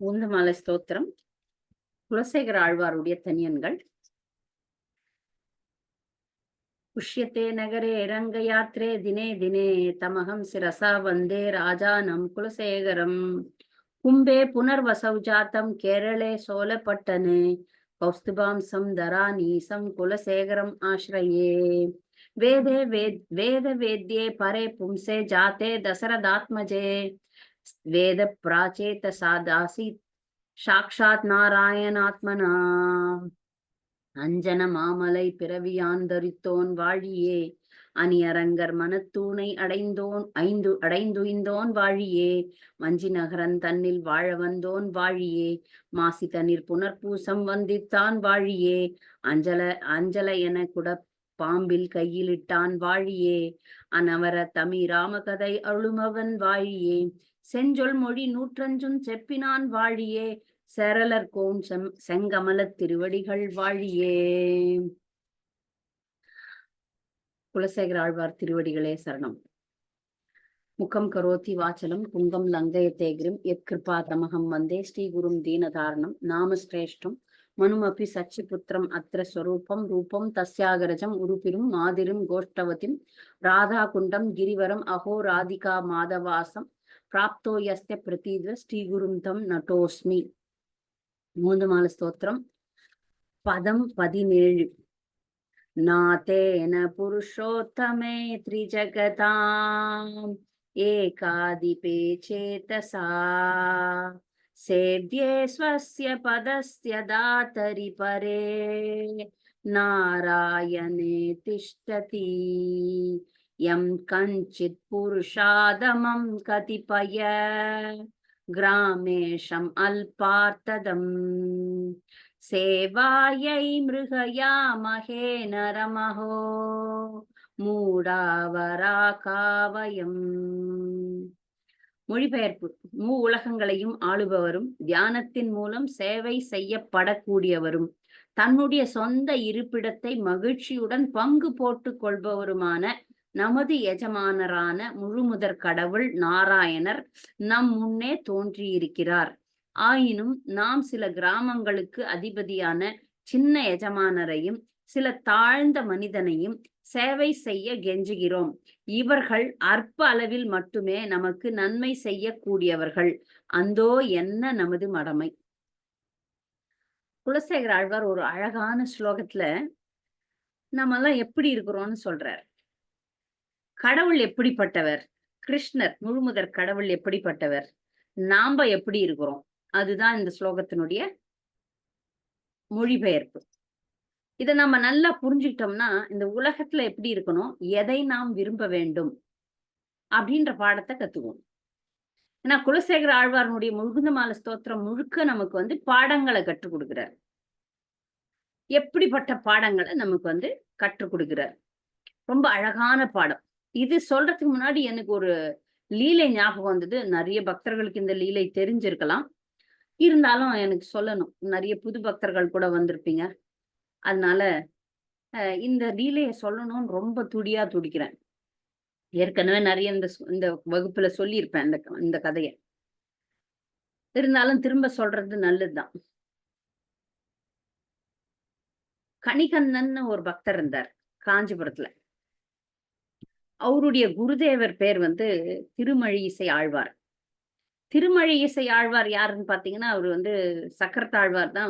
ஊந்தமாலை ஸ்தோத்திரம். குலசேகர ஆழ்வாருடைய தனியன்கள். புஷ்யத்தே நகரே ரங்கயாத்ரே தினே தினே தமகம் சிரசா வந்தே ராஜானம் குலசேகரம். கும்பே புனர்வசௌ ஜாத்தம் கேரளே சோலப்பட்டனே கௌஸ்துபாம்சம் தராநீசம் குலசேகரம் ஆශ්‍රயே. வேதே வேத வேத்யே பரே பும்சே ஜாத்தே தசரதாத்மஜே வேத பிராச்சேத சாதாசி சாக்ஷாத் நாராயணாத்மனா. அஞ்சன மாமலை பிறவியான் தரித்தோன் வாழியே அணியரங்கர் மனத்தூணை அடைந்துய்ந்தோன் வாழியே. வஞ்சி நகரன் தன்னில் வாழ வந்தோன் வாழியே. மாசி தண்ணீர் புனர்பூசம் வந்தித்தான் வாழியே. அஞ்சல என குட பாம்பில் கையிலிட்டான் வாழியே. அனவர தமி ராமகதை அழுமவன் வாழியே. செஞ்சொல் மொழி 105 செப்பினான் வாழியே. சேரலர் கோன் செங்கமலத் திருவடிகள் வாழியே. குலசேகர ஆழ்வார் திருவடிகளே சரணம். முகம் கரோதி வாச்சலம் புங்கம் லங்கயத்தேகிரும் யத்கிருபா தமகம் வந்தே ஸ்ரீகுரும் தீனதாரணம். நாமஸ்ரேஷ்டம் மனுமபி சச்சிபுத்திரம் அத்திர ஸ்வரூபம் ரூபம் தஸ்யாகரஜம் உருபிரும் மாதிரும் கோஷ்டவதிம் ராதா குண்டம் கிரிவரம் அஹோ ராதிகா மாதவாசம் பிராப்தோ யஸ்ய பிரதீத்வ ஸ்ரீகுரும் தம் நட்டோஸ்மி. மூந்தமாலை ஸ்தோத்திரம். பதம் 17. நாதேன புருஷோத்தமே த்ரிஜகதாம் ஏகாதிபே சேதசா சேவ்யே ஸ்வஸ்ய பதஸ்ய தாதரி பரே நாராயணே திஷ்டதி யம் கஞ்சித் புருஷாதமம் கதிபய கிராமேஷம் அல்பார்த்ததம் சேவாயை மிருகயாமஹே நரமஹோ மூடாவராகாவயம். மொழிபெயர்ப்பு. உலகங்களையும் ஆளுபவரும் தியானத்தின் மூலம் சேவை செய்யப்படக்கூடியவரும் தன்னுடைய சொந்த இருப்பிடத்தை மகிழ்ச்சியுடன் பங்கு போட்டுக் கொள்பவருமான நமது எஜமானரான முழுமுதற் கடவுள் நாராயணர் நம் முன்னே தோன்றியிருக்கிறார். ஆயினும் நாம் சில கிராமங்களுக்கு அதிபதியான சின்ன எஜமானரையும் சில தாழ்ந்த மனிதனையும் சேவை செய்ய கெஞ்சுகிறோம். இவர்கள் அற்ப அளவில் மட்டுமே நமக்கு நன்மை செய்யக்கூடியவர்கள். அந்தோ என்ன நமது மடமை. குலசேகர ஆழ்வார் ஒரு அழகான ஸ்லோகத்துல நம்ம எல்லாம் எப்படி இருக்கிறோம்னு சொல்றார். கடவுள் எப்படிப்பட்டவர், கிருஷ்ணர் முழுமுதற் கடவுள் எப்படிப்பட்டவர், நாம எப்படி இருக்கிறோம், அதுதான் இந்த ஸ்லோகத்தினுடைய மொழிபெயர்ப்பு. இதை நம்ம நல்லா புரிஞ்சுக்கிட்டோம்னா இந்த உலகத்துல எப்படி இருக்கணும், எதை நாம் விரும்ப வேண்டும் அப்படின்ற பாடத்தை கத்துக்குவோம். ஏன்னா குலசேகர ஆழ்வாரனுடைய முகுந்தமாலை ஸ்தோத்திரம் முழுக்க நமக்கு பாடங்களை கற்றுக் கொடுக்கிறார். எப்படிப்பட்ட பாடங்களை நமக்கு கற்றுக் கொடுக்கிறார். ரொம்ப அழகான பாடம். இது சொல்றதுக்கு முன்னாடி எனக்கு ஒரு லீலை ஞாபகம் வந்தது. நிறைய பக்தர்களுக்கு இந்த லீலை தெரிஞ்சிருக்கலாம், இருந்தாலும் எனக்கு சொல்லணும். நிறைய புது பக்தர்கள் கூட வந்திருப்பீங்க. அதனால இந்த லீலையை சொல்லணும்னு ரொம்ப துடிக்கிறேன். ஏற்கனவே நிறைய இந்த வகுப்புல சொல்லியிருப்பேன் இந்த கதையை. இருந்தாலும் திரும்ப சொல்றது நல்லதுதான். கணிகண்ணன் ஒரு பக்தர் இருந்தார் காஞ்சிபுரத்துல. அவருடைய குருதேவர் பேர் திருமழி இசை ஆழ்வார். திருமழி இசை ஆழ்வார் யாருன்னு பாத்தீங்கன்னா அவரு சக்கரத்தாழ்வார் தான்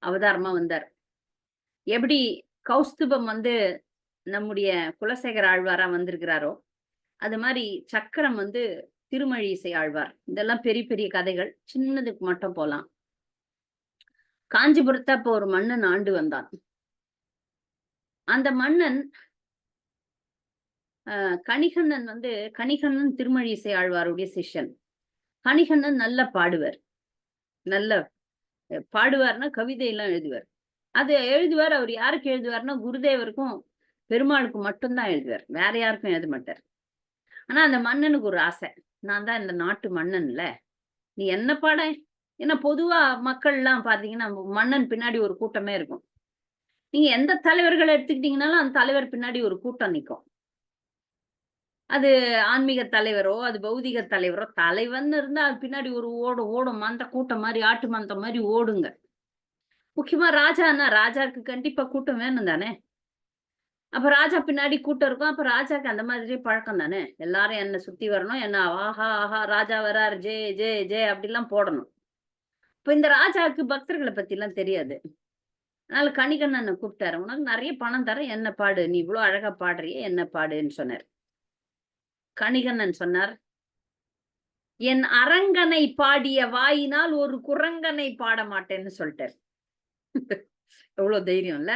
அவதாரமா வந்தார். எப்படி கௌஸ்துபம் நம்முடைய குலசேகர ஆழ்வாரா வந்திருக்கிறாரோ அது மாதிரி சக்கரம் திருமழி இசை ஆழ்வார். இதெல்லாம் பெரிய பெரிய கதைகள், சின்னதுக்கு மட்டும் போலாம். காஞ்சிபுரத்தை அப்போ ஒரு மன்னன் ஆண்டு வந்தான். அந்த மன்னன் கணிகண்ணன் கணிகண்ணன் திருமழி இசை ஆழ்வாருடைய சிஷ்யன். கணிகண்ணன் நல்ல பாடுவார்னா கவிதையெல்லாம் எழுதுவார். அது எழுதுவார். அவர் யாருக்கு எழுதுவார்னா குருதேவருக்கும் பெருமாளுக்கும் மட்டும்தான் எழுதுவார், வேற யாருக்கும் எழுத மாட்டார். ஆனா அந்த மன்னனுக்கு ஒரு ஆசை, நான் தான் இந்த நாட்டு மன்னன்ல, நீ என்ன பாட. ஏன்னா பொதுவா மக்கள் எல்லாம் பாத்தீங்கன்னா மன்னன் பின்னாடி ஒரு கூட்டமே இருக்கும். நீங்க எந்த தலைவர்களை எடுத்துக்கிட்டீங்கன்னாலும் அந்த தலைவர் பின்னாடி ஒரு கூட்டம் நிற்கும். அது ஆன்மீக தலைவரோ, அது பௌதிக தலைவரோ, தலைவன்னு இருந்தா அது பின்னாடி ஒரு ஓடும் மந்த கூட்டம் மாரி, ஆட்டு மந்தம் மாரி ஓடுங்க. முக்கியமா ராஜான்னா, ராஜாக்கு கண்டிப்பா கூட்டம் வேணும் தானே! அப்ப ராஜா பின்னாடி கூட்டம் இருக்கும். அப்ப ராஜாக்கு அந்த மாதிரி பழக்கம் தானே! எல்லாரும் என்ன சுத்தி வரணும். என்ன ஆஹா! ஆஹா! ராஜா வரார். ஜெய் ஜெய் ஜெய் அப்படிலாம் போடணும். இப்ப இந்த ராஜாவுக்கு பக்தர்கள பத்திலாம் தெரியாது. அதனால கணிகண்ணன கூப்பிட்டாரு. "உனக்கு நெறைய பணம் தரேன். என்ன பாடு. நீ இவ்ளோ அழகா பாடுறியே, என்ன பாடுன்னு" சொன்னாரு. கணிகண்ணன் சொன்னார், "என் அரங்கனை பாடிய வாயினால் ஒரு குரங்கனை பாட மாட்டேன்னு" சொல்ட்டாரு. எவ்ளோ தைரியம் இல்ல?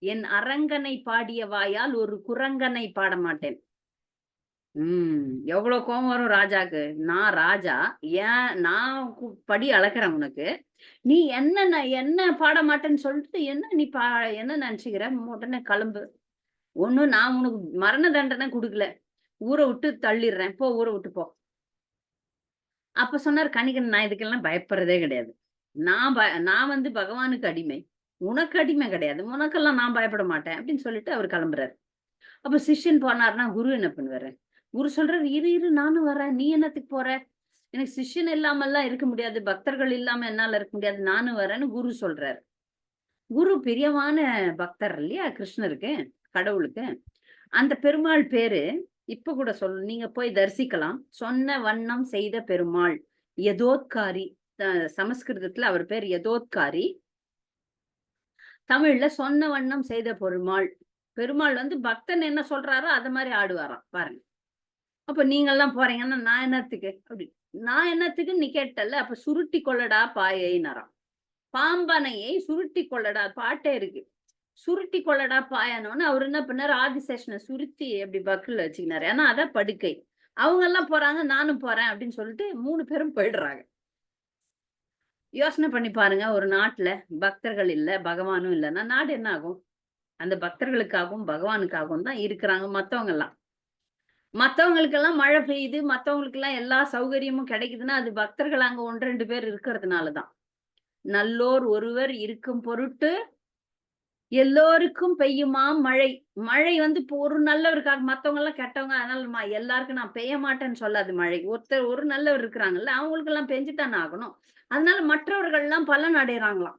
"என் அரங்கனை பாடிய வாயால் ஒரு குரங்கனை பாட மாட்டேன்." எவ்ளோ கோவம் வரும் ராஜாக்கு. நான் ராஜா, நான் படி அளக்குறேன் உனக்கு. நீ என்ன பாட மாட்டேன்னு சொல்லிட்டு, என்ன நெனச்சுக்கிற? உடனே கெளம்பு. ஒண்ணும் நான் உனக்கு மரண தண்டனை குடுக்கல. ஊர விட்டு தள்ளிர்றேன். போ ஊர விட்டு போ. அப்ப சொன்னாரு கணிகன், நான் இதுக்கெல்லாம் பயப்படுறதே கிடையாது. நான் வந்து பகவானுக்கு அடிமை. உனக்கு அடிமை கிடையாது. உனக்கெல்லாம் நான் பயப்பட மாட்டேன். அப்படின்னு சொல்லிட்டு அவரு கெளம்புறாரு. அப்ப சிஷ்யன் போனாருன்னா, குரு என்ன பண்ணுவாரு? குரு சொல்றாரு, "இரு, இரு நானும் வரேன். நீ என்னத்துக்கு போற? எனக்கு சிஷ்யன் இல்லாமல்லாம் இருக்க முடியாது. பக்தர்கள் இல்லாம என்னால இருக்க முடியாது. நானும் வரேன்னு" குரு சொல்றாரு. குரு பிரியமான பக்தர் இல்லையா கிருஷ்ணருக்கு, கடவுளுக்கு. அந்த பெருமாள் பேரு இப்ப கூட நீங்க போய் தரிசிக்கலாம். சொன்ன வண்ணம் செய்த பெருமாள். யதோத்காரி. அ சமஸ்கிருதத்துல அவர் பேர் யதோத்காரி. தமிழ்ல சொன்ன வண்ணம் செய்த பெருமாள். பெருமாள் வந்து பக்தன் என்ன சொல்றாரோ, அது மாரி ஆடுவாராம். பாருங்க. அப்ப நீங்கலாம் போறீங்கன்னா, நான் என்னத்துக்கு? அப்படி. நான் என்னத்துக்கு நீ கேட்டல்ல, அப்ப சுருட்டி கொள்ளடா பாயைன்னாராம். பாம்பனையை சுருட்டி கொள்ளடா பாட்டே இருக்கு. சுருட்டி கொள்ளடா பாயானோனே அவரு என்ன பண்ணாரு, ஆதிசேஷன சுருட்டி அப்படி பக்கல்ல வச்சுக்கினாரு. ஏன்னா அதான் படுக்கை. அவங்கலாம் போறாங்க, நானும் போறேன் அப்படின்னு சொல்லிட்டு 3 பேரும் போயிடுறாங்க. யோசனை பண்ணி பாருங்க, ஒரு நாட்டுல பக்தர்கள் இல்ல, பகவானும் இல்லன்னா நாடு என்ன ஆகும்? அந்த பக்தர்களுக்காகவும், பகவானுக்காகவும் தான் இருக்கிறாங்க மத்தவங்கலாம். மத்தவங்களுக்கெல்லாம் மழை பெய்யுது, மத்தவங்களுக்கெல்லாம் எல்லா சௌகரியமும் கிடைக்குதுன்னா, அது பக்தர்கள் அங்க 1, 2 பேர் இருக்கிறதுனால தான். நல்லோர் ஒருவர் இருக்கும் பொருட்டு எல்லோருக்கும் பெய்யுமாம் மழை. மழை வந்து இப்போ ஒரு நல்லவருக்காக மத்தவங்கலாம் கெட்டவங்க. அதனால எல்லாருக்கும் நான் பெய்ய மாட்டேன்னு சொல்லாது மழை. ஒரு நல்லவர் இருக்கிறாங்கல்ல, அவங்களுக்கெல்லாம் பெஞ்சு தானே ஆகணும். அதனால மற்றவர்கள்லாம் பலன் அடையறாங்களாம்.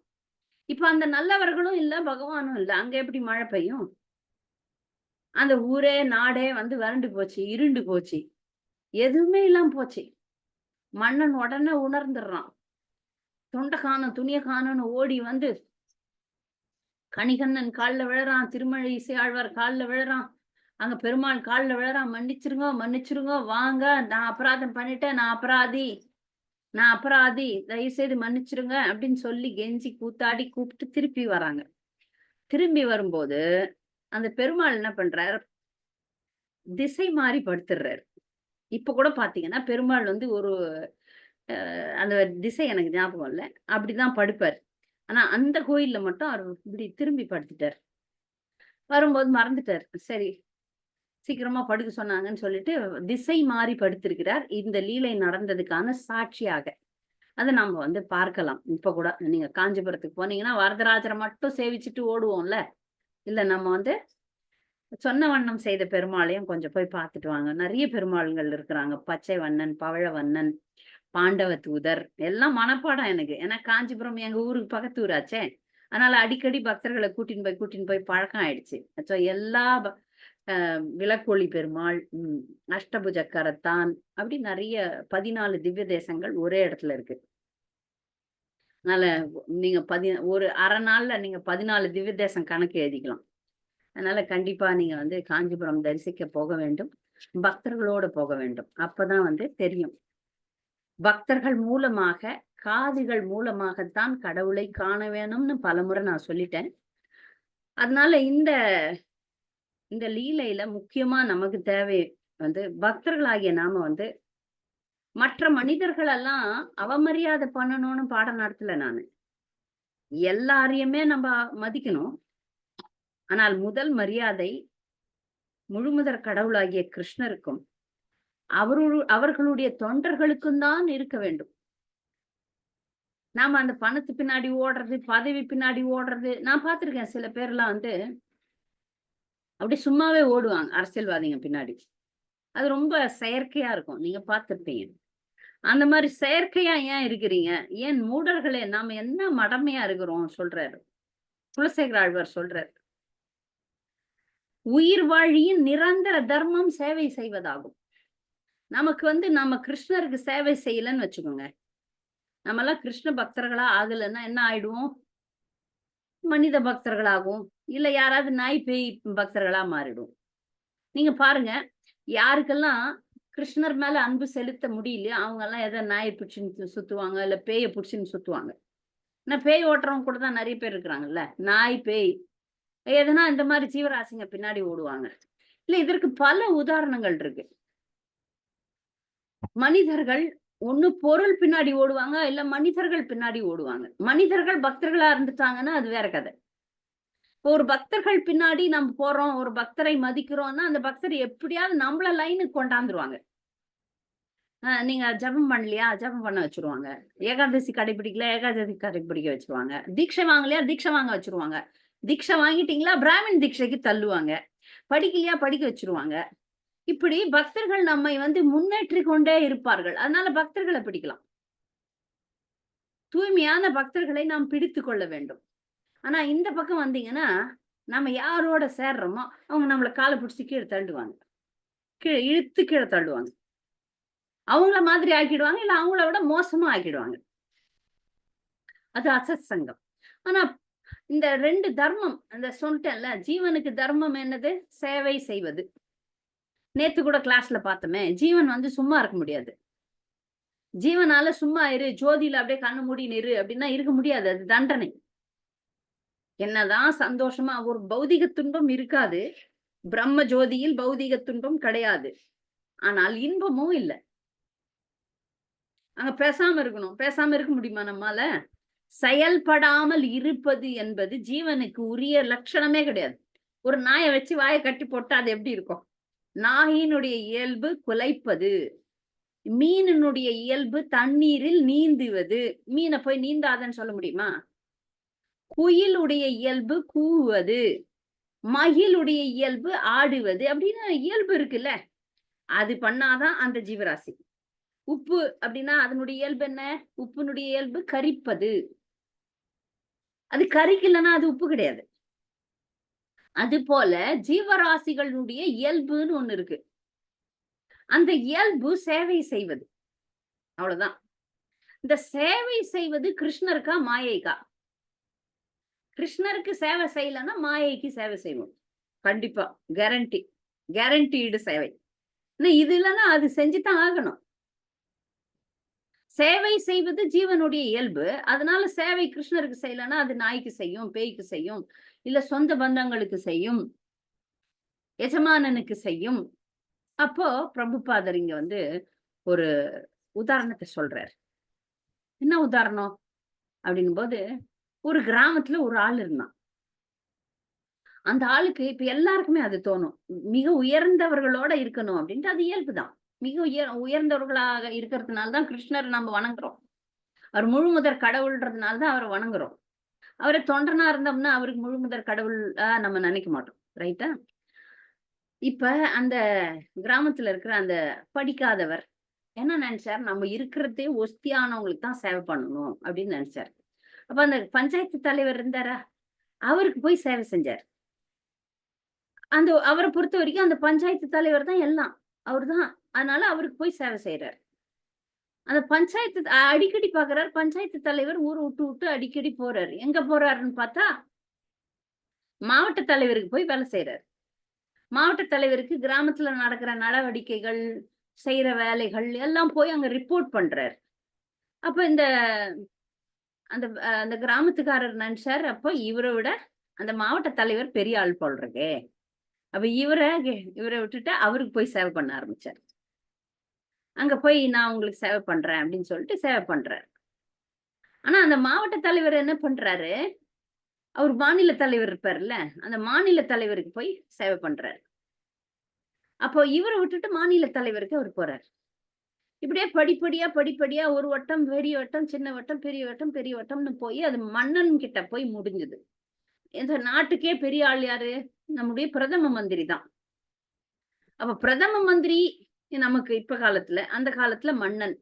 இப்ப அந்த நல்லவர்களும் இல்ல, பகவானும் இல்ல. அங்க எப்படி மழை பெய்யும்? அந்த ஊரே, நாடே வந்து வறண்டு போச்சு, இருண்டு போச்சு. எதுவுமே இல்லாம போச்சு. மன்னன் உடனே உணர்ந்துடுறான். தொண்ட காணோம், துணிய காணோம்னு ஓடி வந்து கணிகண்ணன் கால்ல விழறான். திருமழை இசை ஆழ்வார் கால்ல விழறான். அங்க பெருமாள் கால்ல விழறான். மன்னிச்சிருங்க, மன்னிச்சிருங்க. வாங்க. நான் அபராதம் பண்ணிட்டேன். நான் அபராதி. நான் அபராதி. தயவு செய்து மன்னிச்சிருங்க அப்படின்னு சொல்லி கெஞ்சி கூத்தாடி கூப்பிட்டு திருப்பி வராங்க. திரும்பி வரும்போது, அந்த பெருமாள் என்ன பண்றாரு, திசை மாறி படுத்துடுறாரு. இப்ப கூட பார்த்தீங்கன்னா, பெருமாள் வந்து ஒரு அந்த திசை எனக்கு ஞாபகம் இல்ல. அப்படிதான் படுப்பாரு. ஆனா அந்த கோயில்ல மட்டும் அவரு இப்படி திரும்பி படுத்துட்டாரு. வரும்போது மறந்துட்டாரு. சரி, சீக்கிரமா படுக்க சொன்னாங்கன்னு சொல்லிட்டு, திசை மாறி படுத்திருக்கிறார். இந்த லீலை நடந்ததுக்கான சாட்சியாக. அத நாம வந்து பார்க்கலாம். இப்ப கூட நீங்க காஞ்சிபுரத்துக்கு போனீங்கன்னா, வரதராஜர மட்டும் சேவிச்சுட்டு ஓடுவோம்ல. இல்ல நம்ம வந்து சொன்ன வண்ணம் செய்த பெருமாளையும் கொஞ்சம் போய் பார்த்துட்டு வாங்க. நெறைய பெருமாள்கள் இருக்கிறாங்க. பச்சை வண்ணன், பவழவண்ணன், பாண்டவ தூதர் எல்லாம் மனப்பாடம் எனக்கு. ஏன்னா காஞ்சிபுரம் எங்க ஊருக்கு பக்கத்து ஊராச்சே. அதனால அடிக்கடி பக்தர்கள கூட்டின்னு போய் பழக்கம் ஆயிடுச்சு. எல்லா விளக்கொளி பெருமாள், அஷ்டபுஜ கரத்தான், அப்படி நெறைய 14 திவ்ய தேசங்கள் ஒரே இடத்துல இருக்கு. அதனால நீங்க ஒரு 1/2 நாள்ல நீங்க 14 திவ்ய தேசம் கணக்கு எழுதிக்கலாம். அதனால கண்டிப்பா நீங்க வந்து காஞ்சிபுரம் தரிசிக்க போக வேண்டும். பக்தர்களோட போக வேண்டும். அப்பதான் வந்து தெரியும். பக்தர்கள் மூலமாக, காதுகள் மூலமாகத்தான் கடவுளை காண வேணும்னு பலமுறை நான் சொல்லிட்டேன். அதனால இந்த லீலையில முக்கியமா நமக்கு தேவை வந்து பக்தர்களாகிய நாம வந்து மற்ற மனிதர்களெல்லாம் அவமரியாதை பண்ணணும்னு பாடம் நடத்தல நானு. எல்லாரையுமே நம்ப மதிக்கணும். ஆனால் முதல் மரியாதை முழுமுதற் கடவுளாகிய கிருஷ்ணருக்கும், அவர்களுடைய தொண்டர்களுக்கும் தான் இருக்க வேண்டும். நாம அந்த பணத்து பின்னாடி ஓடுறது, பதவி பின்னாடி ஓடுறது, நான் பார்த்திருக்கேன் சில பேர்லாம் வந்து அப்படியே சும்மாவே ஓடுவாங்க அரசியல்வாதிங்க பின்னாடி. அது ரொம்ப செயற்கையா இருக்கும். நீங்க பார்த்திருப்பீங்க. அந்த மாரி செயற்கையா ஏன் இருக்கிறீங்க? ஏன் மூடர்களே நாம என்ன மடமையா இருக்கிறோம் சொல்றாரு. குலசேகர ஆழ்வார் சொல்றாரு. உயிர் வாழியின் நிரந்தர தர்மம் சேவை செய்வதாகும். நமக்கு நம்ம கிருஷ்ணருக்கு சேவை செய்யலன்னு வச்சுக்கோங்க. நம்மலாம் கிருஷ்ண பக்தர்களா ஆகலன்னா என்ன ஆயிடுவோம்? மனித பக்தர்களாகவும், இல்ல யாராவது நாய், பேய் பக்தர்களா மாறிடுவோம். நீங்க பாருங்க, யாருக்கெல்லாம் கிருஷ்ணர் மேல அன்பு செலுத்த முடியலையோ, அவங்கலாம் எதோ நாய புடிச்சுன்னு சுத்துவாங்க, இல்ல பேய புடிச்சுன்னு சுத்துவாங்க. ஏன்னா பேய் ஓட்டுறவங்க கூட தான் நெறைய பேர் இருக்கிறாங்கல்ல. நாய், பேய் எதுனா இந்த மாரி ஜீவராசிங்க பின்னாடி ஓடுவாங்க. இல்ல இதற்கு பல உதாரணங்கள் இருக்கு. மனிதர்கள் ஒண்ணு பொருள் பின்னாடி ஓடுவாங்க, இல்ல மனிதர்கள் பின்னாடி ஓடுவாங்க. மனிதர்கள் பக்தர்களா இருந்துட்டாங்கன்னா, அது வேற கதை. இப்போ ஒரு பக்தர்கள் பின்னாடி நம்ம போறோம், ஒரு பக்தரை மதிக்கிறோம்னா, அந்த பக்தர் எப்படியாவது நம்மள லைனுக்கு கொண்டாந்துருவாங்க. நீங்க ஜெபம் பண்ணலையா? ஜெபம் பண்ண வச்சுருவாங்க. ஏகாதசி கடைபிடிக்கல, ஏகாதசி கடைபிடிக்க வச்சுருவாங்க. தீட்சை வாங்கலையா? தீட்சை வாங்க வச்சுருவாங்க. தீட்சை வாங்கிட்டீங்களா? பிராமின் தீட்சைக்கு தள்ளுவாங்க. படிக்கலையா? படிக்க வச்சுருவாங்க. இப்படி பக்தர்கள் நம்மை முன்னேற்றிக் கொண்டே இருப்பார்கள். அதனால பக்தர்கள பிடிக்கலாம். தூய்மையான பக்தர்களை நாம் பிடித்துக் கொள்ள வேண்டும். ஆனா இந்த பக்கம் வந்தீங்கன்னா, நம்ம யாரோட சேர்றோமோ, அவங்க நம்மள கால பிடிச்சு கீழ தள்ளுவாங்க. இழுத்து கீழ தள்ளுவாங்க. அவங்கள மாதிரி ஆக்கிடுவாங்க. இல்ல அவங்கள விட மோசமா ஆக்கிடுவாங்க. அது அசத் சங்கம். ஆனா இந்த 2 தர்மம் அந்த சொல்ட்டேன்ல, ஜீவனுக்கு தர்மம் என்னது? சேவை செய்வது. நேத்து கூட கிளாஸ்ல பார்த்தோமே, ஜீவன் சும்மா இருக்க முடியாது. ஜீவனால சும்மா இரு, ஜோதியில அப்படியே கண்ண மூடின்னு இரு அப்படின்னா இருக்க முடியாது. அது தண்டனை. என்னதான் சந்தோஷமா ஒரு பௌதிக துன்பம் இருக்காது. பிரம்ம ஜோதியில் பௌதிக துன்பம் கிடையாது. ஆனால் இன்பமும் இல்ல. அங்க பேசாம இருக்கணும். பேசாம இருக்க முடியுமா நம்மால? செயல்படாமல் இருப்பது என்பது ஜீவனுக்கு உரிய லட்சணமே கிடையாது. ஒரு நாய வச்சு வாய கட்டி போட்டா அது எப்படி இருக்கும்? நாயினுடைய இயல்பு குலைப்பது. மீனினுடைய இயல்பு தண்ணீரில் நீந்துவது. மீன போய் நீந்தாதன்னு சொல்ல முடியுமா? குயிலுடைய இயல்பு கூவுவது. மகிழுடைய இயல்பு ஆடுவது. அப்படின்னு இயல்பு இருக்குல்ல. அது பண்ணாதான் அந்த ஜீவராசி. உப்பு அப்படின்னா அதனுடைய இயல்பு என்ன? உப்பினுடைய இயல்பு கரிப்பது. அது கரிக்கலன்னா அது உப்பு கிடையாது. அதுபோல ஜீவராசிகளுடைய இயல்புன்னு ஒண்ணு இருக்கு. அந்த இயல்பு சேவை செய்வது. அவ்வளவுதான். இந்த சேவை செய்வது கிருஷ்ணருக்கா? மாயைக்கா? கிருஷ்ணருக்கு சேவை செய்யலன்னா மாயைக்கு சேவை செய்வோம். கண்டிப்பா. கேரண்டி. கேரண்டீடு சேவை. இது இல்லன்னா அது செஞ்சு தான் ஆகணும். சேவை செய்வது ஜீவனுடைய இயல்பு. அதனால சேவை கிருஷ்ணருக்கு செய்யலன்னா அது நாய்க்கு செய்யும், பேய்க்கு செய்யும், இல்ல சொந்த பந்தங்களுக்கு செய்யும், எஜமானனுக்கு செய்யும். அப்போ பிரபுபாதர் இங்க ஒரு உதாரணத்த சொல்றார். என்ன உதாரணம்? அப்படிங்கும்போது, ஒரு கிராமத்துல ஒரு ஆள் இருந்தான். அந்த ஆளுக்கு இப்ப எல்லாருக்குமே அது தோணும். மிக உயர்ந்தவர்களோட இருக்கணும் அப்படின்ட்டு அது இயல்புதான். மிக உயர்ந்தவர்களாக இருக்கிறதுனால தான் கிருஷ்ணர நம்ம வணங்குறோம். அவர் முழுமுதற் கடவுள்ன்றதுனால தான் அவர வணங்குறோம். அவரு தொண்டனா இருந்தோம்னா, அவருக்கு முழுமுதற் கடவுளா நம்ம நினைக்க மாட்டோம். ரைட்டா? இப்ப அந்த கிராமத்துல இருக்கிற அந்த படிக்காதவர் என்ன நெனச்சார்? நம்ம இருக்கிறதே ஒஸ்தியானவங்களுக்கு தான் சேவை பண்ணணும் அப்படின்னு நெனச்சார். அப்ப அந்த பஞ்சாயத்து தலைவர் இருந்தாரா? அவருக்கு போய் சேவை செஞ்சார். அவர பொறுத்தவரைக்கும் அந்த பஞ்சாயத்து தலைவர் தான் எல்லாம். அவர்தான். அதனால அவருக்கு போய் சேவை செய்றார். அந்த பஞ்சாயத்து அடிக்கடி பார்க்குறாரு. பஞ்சாயத்து தலைவர் ஊர விட்டு அடிக்கடி போறாரு. எங்க போறாருன்னு பார்த்தா, மாவட்ட தலைவருக்கு போய் வேலை செய்றாரு. மாவட்ட தலைவருக்கு கிராமத்துல நடக்கிற நடவடிக்கைகள், செய்ற வேலைகள் எல்லாம் போய் அங்க ரிப்போர்ட் பண்றாரு. அப்ப அந்த கிராமத்துக்காரர் நெனச்சாரு, அப்ப இவர விட அந்த மாவட்ட தலைவர் பெரிய ஆள் போல இருக்கே. அப்ப இவர விட்டுட்டு அவருக்கு போய் சேவை பண்ண ஆரம்பிச்சாரு. அங்க போய் நான் உங்களுக்கு சேவை பண்றேன் அப்படின்னு சொல்லிட்டு சேவை பண்றாரு. ஆனா அந்த மாவட்ட தலைவர் என்ன பண்றாரு, அவர் மாநில தலைவர் இருப்பார்ல, அந்த மாநில தலைவருக்கு போய் சேவை பண்றாரு. அப்போ இவர விட்டுட்டு மாநில தலைவருக்கு அவர் போறாரு. இப்படியே படிப்படியா ஒரு வட்டம், பெரிய வட்டம், சின்ன வட்டம், பெரிய வட்டம், பெரிய வட்டம்னு போய் அது மன்னன் கிட்ட போய் முடிஞ்சது. இந்த நாட்டுக்கே பெரிய ஆள் யாரு? நம்முடைய பிரதம மந்திரி தான். அப்ப பிரதம மந்திரி நமக்கு இப்ப காலத்துல. அந்த காலத்துல மன்னன்.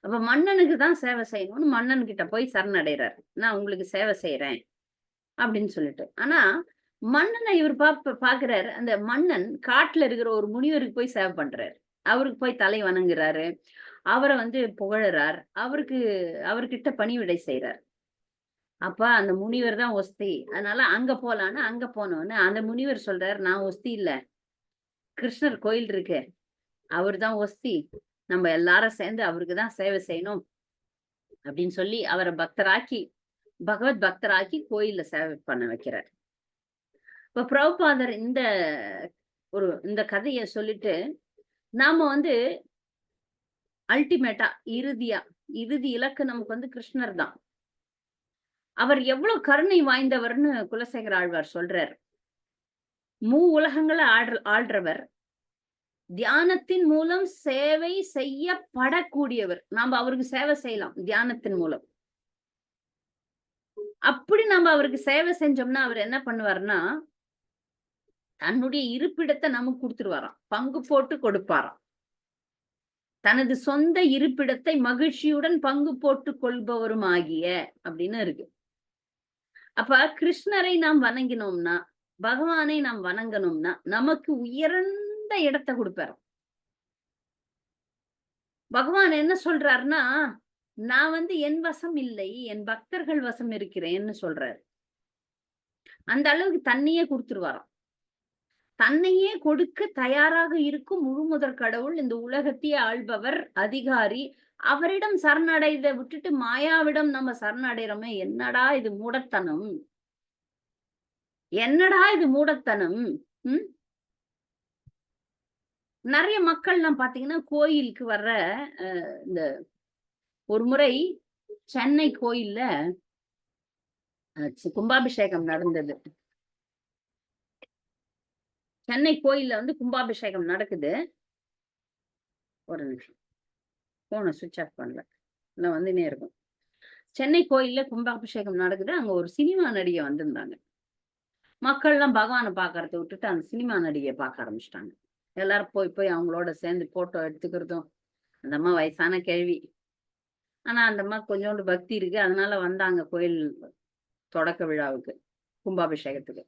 அப்ப மன்னனுக்கு தான் சேவை செய்யணும்னு மன்னன் கிட்ட போய் சரணடைறார். நான் உங்களுக்கு சேவை செய்றேன் அப்படின்னு சொல்லிட்டு. ஆனா மன்னனை இவர் பாக்குறாரு. அந்த மன்னன் காட்டுல இருக்கிற ஒரு முனிவருக்கு போய் சேவை பண்றாரு. அவருக்கு போய் தலை வணங்குறாரு. அவர வந்து புகழுறார். அவர்கிட்ட பணிவிடை செய்றார். அப்ப அந்த முனிவர் தான் ஒஸ்தி. அதனால அங்க போலான்னு அங்க போனோனே அந்த முனிவர் சொல்றாரு, "நான் ஒஸ்தி இல்ல. கிருஷ்ணர் கோயில் இருக்கு. அவரு தான் ஒஸ்தி. நம்ம எல்லாரும் சேர்ந்து அவருக்கு தான் சேவை செய்யணும்." அப்படின்னு சொல்லி அவர பக்தராக்கி, பகவத் பக்தராக்கி கோயில்ல சேவை பண்ண வைக்கிறார். இப்ப பிரபுபாதர் இந்த கதைய சொல்லிட்டு, நாம வந்து அல்டிமேட்டா, இறுதி இலக்கு நமக்கு வந்து கிருஷ்ணர் தான். அவர் எவ்வளவு கருணை வாய்ந்தவர்ன்னு குலசேகர ஆழ்வார் சொல்றார். உலகங்கள ஆள்றவர். தியானத்தின் மூலம் சேவை செய்யப்படக்கூடியவர். நாம அவருக்கு சேவை செய்யலாம் தியானத்தின் மூலம். அப்படி நம்ம அவருக்கு சேவை செஞ்சோம்னா, அவர் என்ன பண்ணுவார்ன்னா, தன்னுடைய இருப்பிடத்தை நமக்கு குடுத்துருவாராம். பங்கு போட்டு கொடுப்பாராம். தனது சொந்த இருப்பிடத்தை மகிழ்ச்சியுடன் பங்கு போட்டுக் கொள்பவருமாகிய அப்படின்னு இருக்கு. அப்ப கிருஷ்ணரை நாம் வணங்கினோம்னா, பகவானை நாம் வணங்கணும்னா, நமக்கு உயர்ந்த இடத்தை குடுப்பாரு. பகவான் என்ன சொல்றாருன்னா, நான் வந்து என் வசம் இல்லை, என் பக்தர்கள் வசம் இருக்கிறேன்னு சொல்றாரு. அந்த அளவுக்கு தன்னையே குடுத்துருவாராம். தன்னையே கொடுக்க தயாராக இருக்கும் முழுமுதற் கடவுள், இந்த உலகத்தையே ஆள்பவர், அதிகாரி. அவரிடம் சரணடைத விட்டுட்டு மாயாவிடம் நம்ம சரணடைறோமே, என்னடா இது மூடத்தனம்? என்னடா இது மூடத்தனம்? ம். நெறைய மக்கள்லாம் பாத்தீங்கன்னா, கோயிலுக்கு வர்ற இந்த ஒரு முறை சென்னை கோயில்ல கும்பாபிஷேகம் நடந்தது. சென்னை கோயில்ல வந்து கும்பாபிஷேகம் நடக்குது. ஒரு நிமிஷம். ஃபோன ஸ்விட்ச் ஆஃப் பண்ணல. இல்ல வந்துன்னே இருக்கும். சென்னை கோயில்ல கும்பாபிஷேகம் நடக்குது. அங்க ஒரு சினிமா நடிகை வந்திருந்தாங்க. மக்கள்லாம் பகவான பாக்கறத விட்டுட்டு அந்த சினிமா நடிகைய பாக்க ஆரம்பிச்சுட்டாங்க. எல்லாரும் போய் அவங்களோட சேர்ந்து ஃபோட்டோ எடுத்துக்கிறதும். அந்த அம்மா வயசான கிழவி. ஆனா அந்த அம்மாக்கு கொஞ்சோண்டு பக்தி இருக்கு. அதனால வந்தாங்க கோயில் தொடக்க விழாவுக்கு, கும்பாபிஷேகத்துக்கு.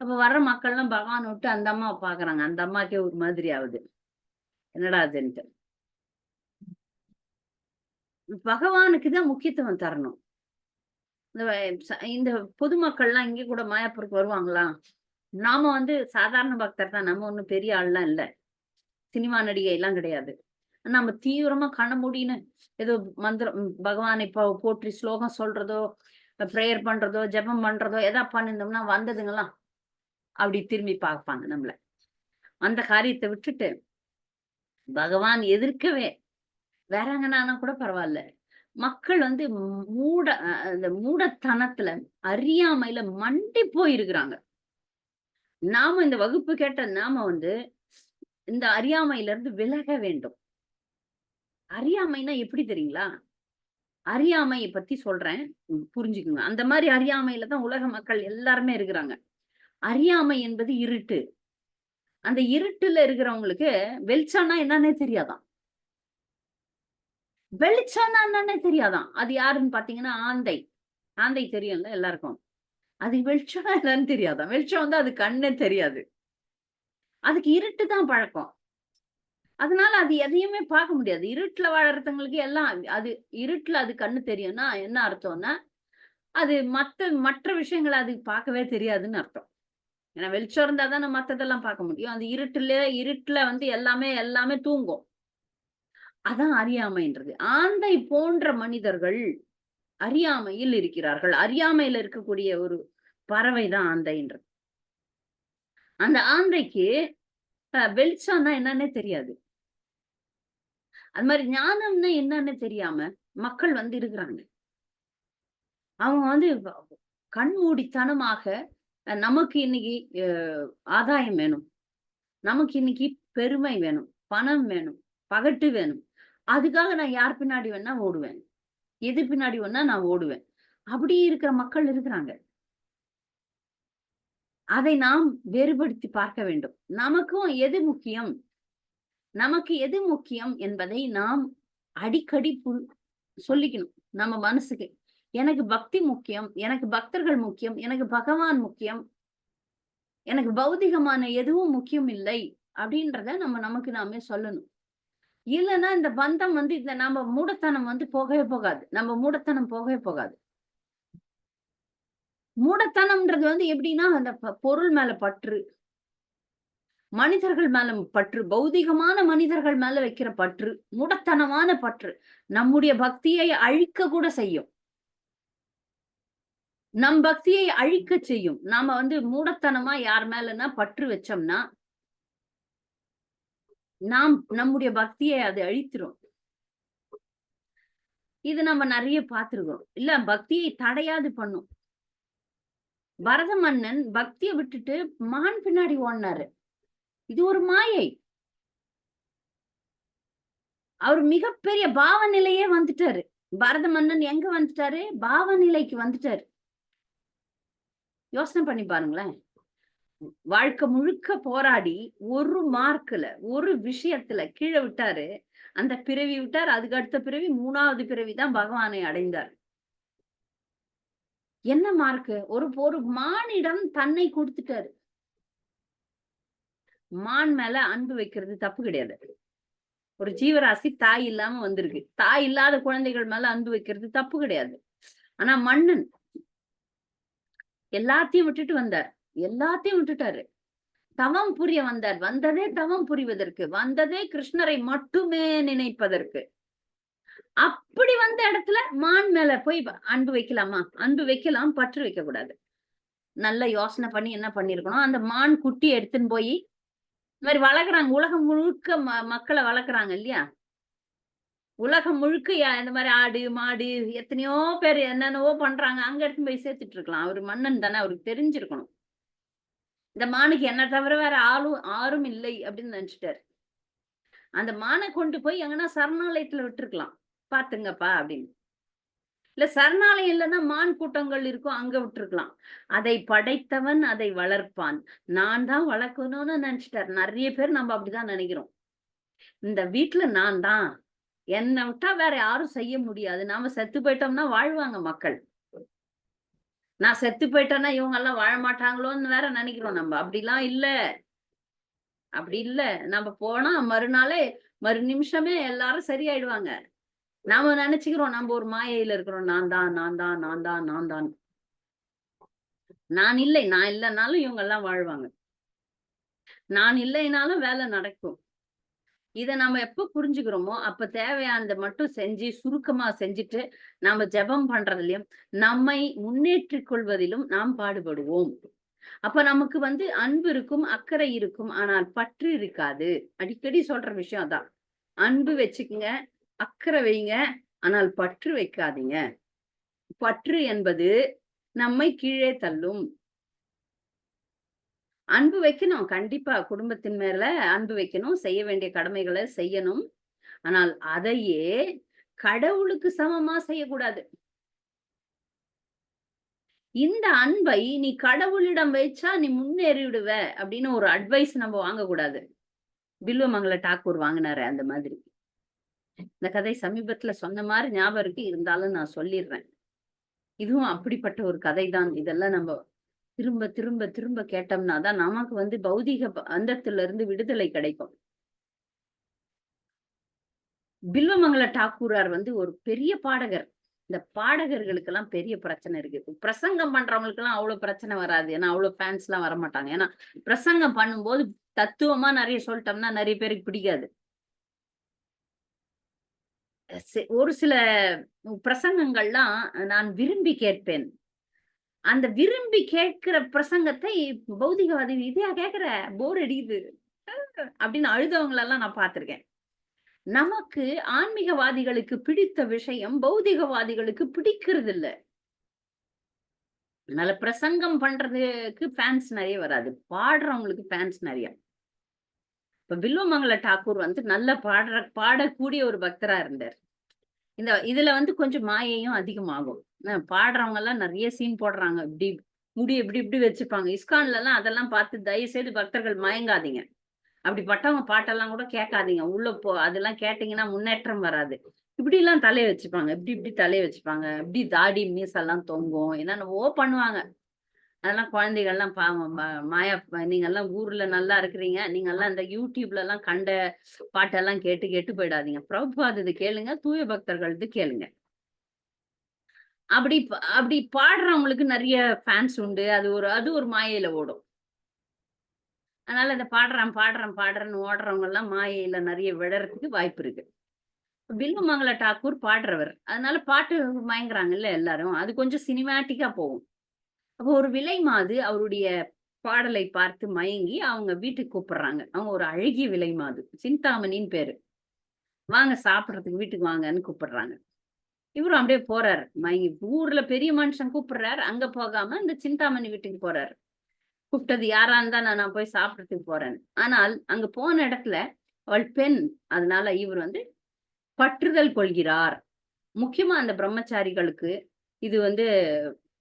அப்ப வர்ற மக்கள்லாம் பகவான விட்டு அந்த அம்மாவ பாக்குறாங்க. அந்த அம்மாக்கே ஒரு மாதிரி ஆவுது. என்னடா இதுன்ட்டு. பகவானுக்கு தான் முக்கியத்துவம் தரணும். இந்த பொதுமக்கள்லாம் இங்க கூட மாயாப்பூருக்கு வருவாங்களா? நாம வந்து சாதாரண பக்தர் தான். நம்ம ஒண்ணும் பெரிய ஆள்லாம் இல்ல. சினிமா நடிகை எல்லாம் கிடையாது. நம்ம தீவிரமா கண்ண மூடின்னு ஏதோ மந்திரம் பகவானை போற்றி ஸ்லோகம் சொல்றதோ, பிரேயர் பண்றதோ, ஜெபம் பண்றதோ எதா பண்ணியிருந்தோம்னா வந்ததுங்கலாம் அப்படி திரும்பி பார்ப்பாங்க நம்மள. அந்த காரியத்த விட்டுட்டு பகவான் எதிர்க்கவே வேற எங்கனானா கூட பரவால்ல. மக்கள் வந்து அந்த மூடத்தனத்துல, அறியாமையில மண்டி போயிருக்கிறாங்க. நாம இந்த வகுப்பு கேட்ட நாம வந்து இந்த அறியாமையில இருந்து விலக வேண்டும். அறியாமைன்னா எப்படி தெரியுங்களா? அறியாமைய பத்தி சொல்றேன். புரிஞ்சுக்குங்க. அந்த மாரி அறியாமையில தான் உலக மக்கள் எல்லாருமே இருக்கிறாங்க. அறியாமை என்பது இருட்டு. அந்த இருட்டுல இருக்கிறவங்களுக்கு வெளிச்சம்னா என்னன்னே தெரியாதாம். வெளிச்சம்னா என்னன்னே தெரியாதாம். அது யாருன்னு பார்த்தீங்கன்னா ஆந்தை. ஆந்தை தெரியும்ல எல்லாருக்கும். அது வெளிச்சம்னா என்னன்னு தெரியாதாம். வெளிச்சம் வந்து அது கண்ணே தெரியாது. அதுக்கு இருட்டு தான் பழக்கம். அதனால அது எதையுமே பார்க்க முடியாது. இருட்டுல வாழறவங்களுக்கு எல்லாம் அது இருட்டுல அது கண்ணு தெரியும்னா என்ன அர்த்தம்னா, அது மற்ற விஷயங்கள அது பார்க்கவே தெரியாதுன்னு அர்த்தம். ஏன்னா வெளிச்சம் இருந்தா தானே மத்ததெல்லாம் பார்க்க முடியும். அந்த இருட்டுல வந்து எல்லாமே தூங்கும். அதான் அறியாமைன்றது. ஆந்தை போன்ற மனிதர்கள் அறியாமையில் இருக்கிறார்கள். அறியாமையில இருக்கக்கூடிய ஒரு பறவை தான் ஆந்தைன்றது. அந்த ஆந்தைக்கு வெளிச்சம்னா என்னன்னே தெரியாது. அது மாரி ஞானம்னா என்னன்னு தெரியாம மக்கள் வந்து இருக்கிறாங்க. அவங்க வந்து கண்மூடித்தனமாக நமக்கு இன்னைக்கு அ ஆதாயம் வேணும். நமக்கு இன்னைக்கு பெருமை வேணும். பணம் வேணும். பகட்டு வேணும். அதுக்காக நான் யார் பின்னாடி வேணா ஓடுவேன். எது பின்னாடி வேணா நான் ஓடுவேன். அப்படி இருக்கிற மக்கள் இருக்கிறாங்க. அதை நாம் வேறுபடுத்தி பார்க்க வேண்டும். நமக்கும் எது முக்கியம்? நமக்கு எது முக்கியம் என்பதை நாம் அடிக்கடி சொல்லிக்கணும் நம்ம மனசுக்கு. எனக்கு பக்தி முக்கியம், எனக்கு பக்தர்கள் முக்கியம், எனக்கு பகவான் முக்கியம், எனக்கு பௌதிகமான எதுவும் முக்கியம் இல்லை அப்படின்றத நம்ம நமக்கு நாமே சொல்லணும். இல்லைன்னா இந்த பந்தம் வந்து இந்த நம்ம மூடத்தனம் வந்து போகவே போகாது. நம்ம மூடத்தனம் போகவே போகாது. மூடத்தனம்ன்றது வந்து எப்படின்னா அந்த பொருள் மேல பற்று, மனிதர்கள் மேல பற்று, பௌதிகமான மனிதர்கள் மேல வைக்கிற பற்று, மூடத்தனமான பற்று நம்முடைய பக்தியை அழிக்க கூட செய்யும். நம் பக்தியை அழிக்க செய்யும். நாம வந்து மூடத்தனமா யார் மேலன்னா பற்று வச்சோம்னா நம்முடைய பக்தியை அது அழித்திரும். இது நம்ம நிறைய பார்த்திருக்கோம். இல்ல பக்தியை தடையாது பண்ணும். பரத மன்னன் பக்தியை விட்டுட்டு மான் பின்னாடி ஓடினாரு. இது ஒரு மாயை. அவர் மிகப்பெரிய பாவ நிலையே வந்துட்டாரு. பரத மன்னன் எங்க வந்துட்டாரு? பாவ நிலைக்கு வந்துட்டாரு. யோசனை பண்ணி பாருங்களேன். வாழ்க்கை முழுக்க போராடி ஒரு மார்க்ல ஒரு விஷயத்துல கீழே விட்டாரு. அந்த பிறவி விட்டார். அதுக்கு அடுத்த பிறவி 3வது பிறவி தான் பகவானை அடைந்தார். என்ன மார்க்? ஒரு மானிடம் தன்னை கொடுத்துட்டாரு. மான் மேல அன்பு வைக்கிறது தப்பு கிடையாது. ஒரு ஜீவராசி தாய் இல்லாம வந்திருக்கு. தாய் இல்லாத குழந்தைகள் மேல அன்பு வைக்கிறது தப்பு கிடையாது. ஆனா மன்னன் எல்லாத்தையும் விட்டுட்டு வந்தார். எல்லாத்தையும் விட்டுட்டாரு. தவம் புரிய வந்தார். வந்ததே தவம் புரிவதற்கு, வந்ததே கிருஷ்ணரை மட்டுமே நினைப்பதற்கு. அப்படி வந்த இடத்துல மான் மேல போய் அன்பு வைக்கலாமா? அன்பு வைக்கலாம், பற்று வைக்க கூடாது. நல்ல யோசனை பண்ணி என்ன பண்ணிருக்கணும், அந்த மான் குட்டி எடுத்துன்னு போய் இந்த மாதிரி வளர்க்குறாங்க. உலகம் முழுக்க மக்களை வளர்க்குறாங்க இல்லையா? உலகம் முழுக்க இந்த மாதிரி ஆடு, மாடு எத்தனையோ பேர் என்னென்னவோ பண்றாங்க. அங்க எடுத்துன்னு போய் சேர்த்துட்டு இருக்கலாம். அவரு மன்னன் தானே, அவருக்கு தெரிஞ்சிருக்கணும். இந்த மானுக்கு என்ன தவிர வேற ஆரும் இல்லை அப்படின்னு நினைச்சிட்டாரு. அந்த மானை கொண்டு போய் எங்கன்னா சரணாலயத்துல விட்டுருக்கலாம். பாத்துங்கப்பா அப்படின்னு. இல்ல சரணாலயம் இல்லைன்னா மான் கூட்டங்கள் இருக்கும், அங்க விட்டுருக்கலாம். அதை படைத்தவன் அதை வளர்ப்பான். நான் தான் வளர்க்கணும்னு நினைச்சிட்டாரு. நிறைய பேர் நம்ம அப்படிதான் நினைக்கிறோம். இந்த வீட்டுல நான் தான், என்னை விட்டா வேற யாரும் செய்ய முடியாது. நாம செத்து போயிட்டோம்னா வாழ்வாங்க மக்கள். நான் செத்து போயிட்டேன்னா இவங்க எல்லாம் வாழ மாட்டாங்களோன்னு வேற நினைக்கிறோம் நம்ம. அப்படிலாம் இல்ல. அப்படி இல்ல. நம்ம போனா மறுநாளே மறு நிமிஷமே எல்லாரும் சரியாயிடுவாங்க. நாம நினைச்சுக்கிறோம் நம்ம ஒரு மாயையில இருக்கிறோம். நான் தான், நான் தான், நான் தான், நான் தான். நான் இல்லை. நான் இல்லைனாலும் இவங்க எல்லாம் வாழ்வாங்க. நான் இல்லைனாலும் வேலை நடக்கும். இத நம்ம எப்ப புரிஞ்சுக்கிறோமோ, அப்ப தேவையானதை மட்டும் செஞ்சு, சுருக்கமா செஞ்சுட்டு, நாம ஜெபம் பண்றதுலயும், நம்மை முன்னேற்றிக் கொள்வதிலும் நாம் பாடுபடுவோம். அப்ப நமக்கு வந்து அன்பு இருக்கும், அக்கறை இருக்கும். ஆனால் பற்று இருக்காது. அடிக்கடி சொல்ற விஷயம் அதான். அன்பு வச்சுக்குங்க, அக்கறை வைங்க, ஆனால் பற்று வைக்காதீங்க. பற்று என்பது நம்மை கீழே தள்ளும். அன்பு வைக்கணும். கண்டிப்பா குடும்பத்தின் மேல அன்பு வைக்கணும். செய்ய வேண்டிய கடமைகளை செய்யணும். ஆனால் அதையே கடவுளுக்கு சமமா செய்யக்கூடாது. இந்த அன்பை நீ கடவுளிடம் வைச்சா நீ முன்னேறிவிடுவ அப்படின்னு ஒரு அட்வைஸ் நம்ம வாங்கக்கூடாது. பில்வமங்கல டாக்கூர் வாங்கினாரு அந்த மாதிரி. இந்த கதை சமீபத்துல சொன்ன மாதிரி ஞாபகம் இருக்கு. இருந்தாலும் நான் சொல்லிடுறேன். இதுவும் அப்படிப்பட்ட ஒரு கதை தான். இதெல்லாம் நம்ம திரும்ப திரும்ப திரும்ப கேட்டோம்னா தான் நமக்கு வந்து பௌதிக அந்தத்துல இருந்து விடுதலை கிடைக்கும். பில்வமங்கல டாக்கூரார் வந்து ஒரு பெரிய பாடகர். இந்த பாடகர்களுக்கு எல்லாம் பெரிய பிரச்சனை இருக்கு. பிரசங்கம் பண்றவங்களுக்கு எல்லாம் அவ்வளவு பிரச்சனை வராது. ஏன்னா அவ்வளவு ஃபேன்ஸ் எல்லாம் வரமாட்டாங்க. ஏன்னா பிரசங்கம் பண்ணும்போது தத்துவமா நிறைய சொல்லிட்டோம்னா நிறைய பேருக்கு பிடிக்காது. ஒரு சில பிரசங்கங்கள்லாம் நான் விரும்பி கேட்பேன். அந்த விரும்பி கேட்கிற பிரசங்கத்தை பௌதிகவாதி இதையா கேட்கிற, போர் அடிக்குது அப்படின்னு அழுதவங்களெல்லாம் நான் பார்த்திருக்கேன். நமக்கு ஆன்மீகவாதிகளுக்கு பிடித்த விஷயம் பௌதிகவாதிகளுக்கு பிடிக்கிறது இல்ல. அதனால பிரசங்கம் பண்றதுக்கு ஃபேன்ஸ் நிறைய வராது. பாடுறவங்களுக்கு ஃபேன்ஸ் நிறைய. இப்ப பில்வமங்கல டாக்கூர் வந்து நல்ல பாடக்கூடிய ஒரு பக்தரா இருந்தார். இதுல வந்து கொஞ்சம் மாயையும் அதிகமாகும். பாடுறவங்க எல்லாம் நிறைய சீன் போடுறாங்க. முடி இப்படி இப்படி வச்சுப்பாங்க. இஸ்கான்ல எல்லாம் அதெல்லாம் பார்த்து தயவு செய்து பக்தர்கள் மயங்காதீங்க. அப்படிப்பட்டவங்க பாட்டெல்லாம் கூட கேட்காதீங்க. உள்ள அதெல்லாம் கேட்டீங்கன்னா முன்னேற்றம் வராது. இப்படிலாம் தலைய வச்சுப்பாங்க. இப்படி இப்படி தலைய வச்சுப்பாங்க. இப்படி தாடி, மீசெல்லாம் தொங்கும். என்னென்னவோ பண்ணுவாங்க. அதெல்லாம் குழந்தைகள்லாம் பாவம் மாயா நீங்கலாம் ஊர்ல நல்லா இருக்கிறீங்க. நீங்கலாம் இந்த YouTubeலலாம் கண்ட பாட்டெல்லாம் கேட்டு கெட்டு போயிடாதீங்க. பிரபுபாதது கேளுங்க. தூய பக்தர்களது கேளுங்க. அப்படி பாடுறவங்களுக்கு நெறைய ஃபேன்ஸ் உண்டு. அது ஒரு மாயையில ஓடும். அதனால இந்த பாடுறேன்னு ஓடுறவங்கலாம் மாயையில நெறைய விழறதுக்கு வாய்ப்பு இருக்கு. பில்வமங்கல டாக்கூர் பாடுறவர். அதனால பாட்டு மயங்குறாங்கல்ல எல்லாரும். அது கொஞ்சம் சினிமேட்டிக்கா போகும். அப்போ ஒரு விலை மாது அவருடைய பாடலை பார்த்து மயங்கி அவங்க வீட்டுக்கு கூப்பிடுறாங்க. அவங்க ஒரு அழகிய விலை மாது. சிந்தாமணின்னு பேரு. வாங்க சாப்பிடுறதுக்கு வீட்டுக்கு வாங்கன்னு கூப்பிடுறாங்க. இவரும் அப்படியே போறாரு. மயங்கி ஊர்ல பெரிய மனுஷன் கூப்பிடுறாரு. அங்க போகாம இந்த சிந்தாமணி வீட்டுக்கு போறாரு. கூப்பிட்டது யாரா இருந்தா நான் போய் சாப்பிடுறதுக்கு போறேன்னு. ஆனால் அங்க போன இடத்துல அவள் பெண். அதனால இவர் வந்து பற்றுதல் கொள்கிறார். முக்கியமா அந்த பிரம்மச்சாரிகளுக்கு இது வந்து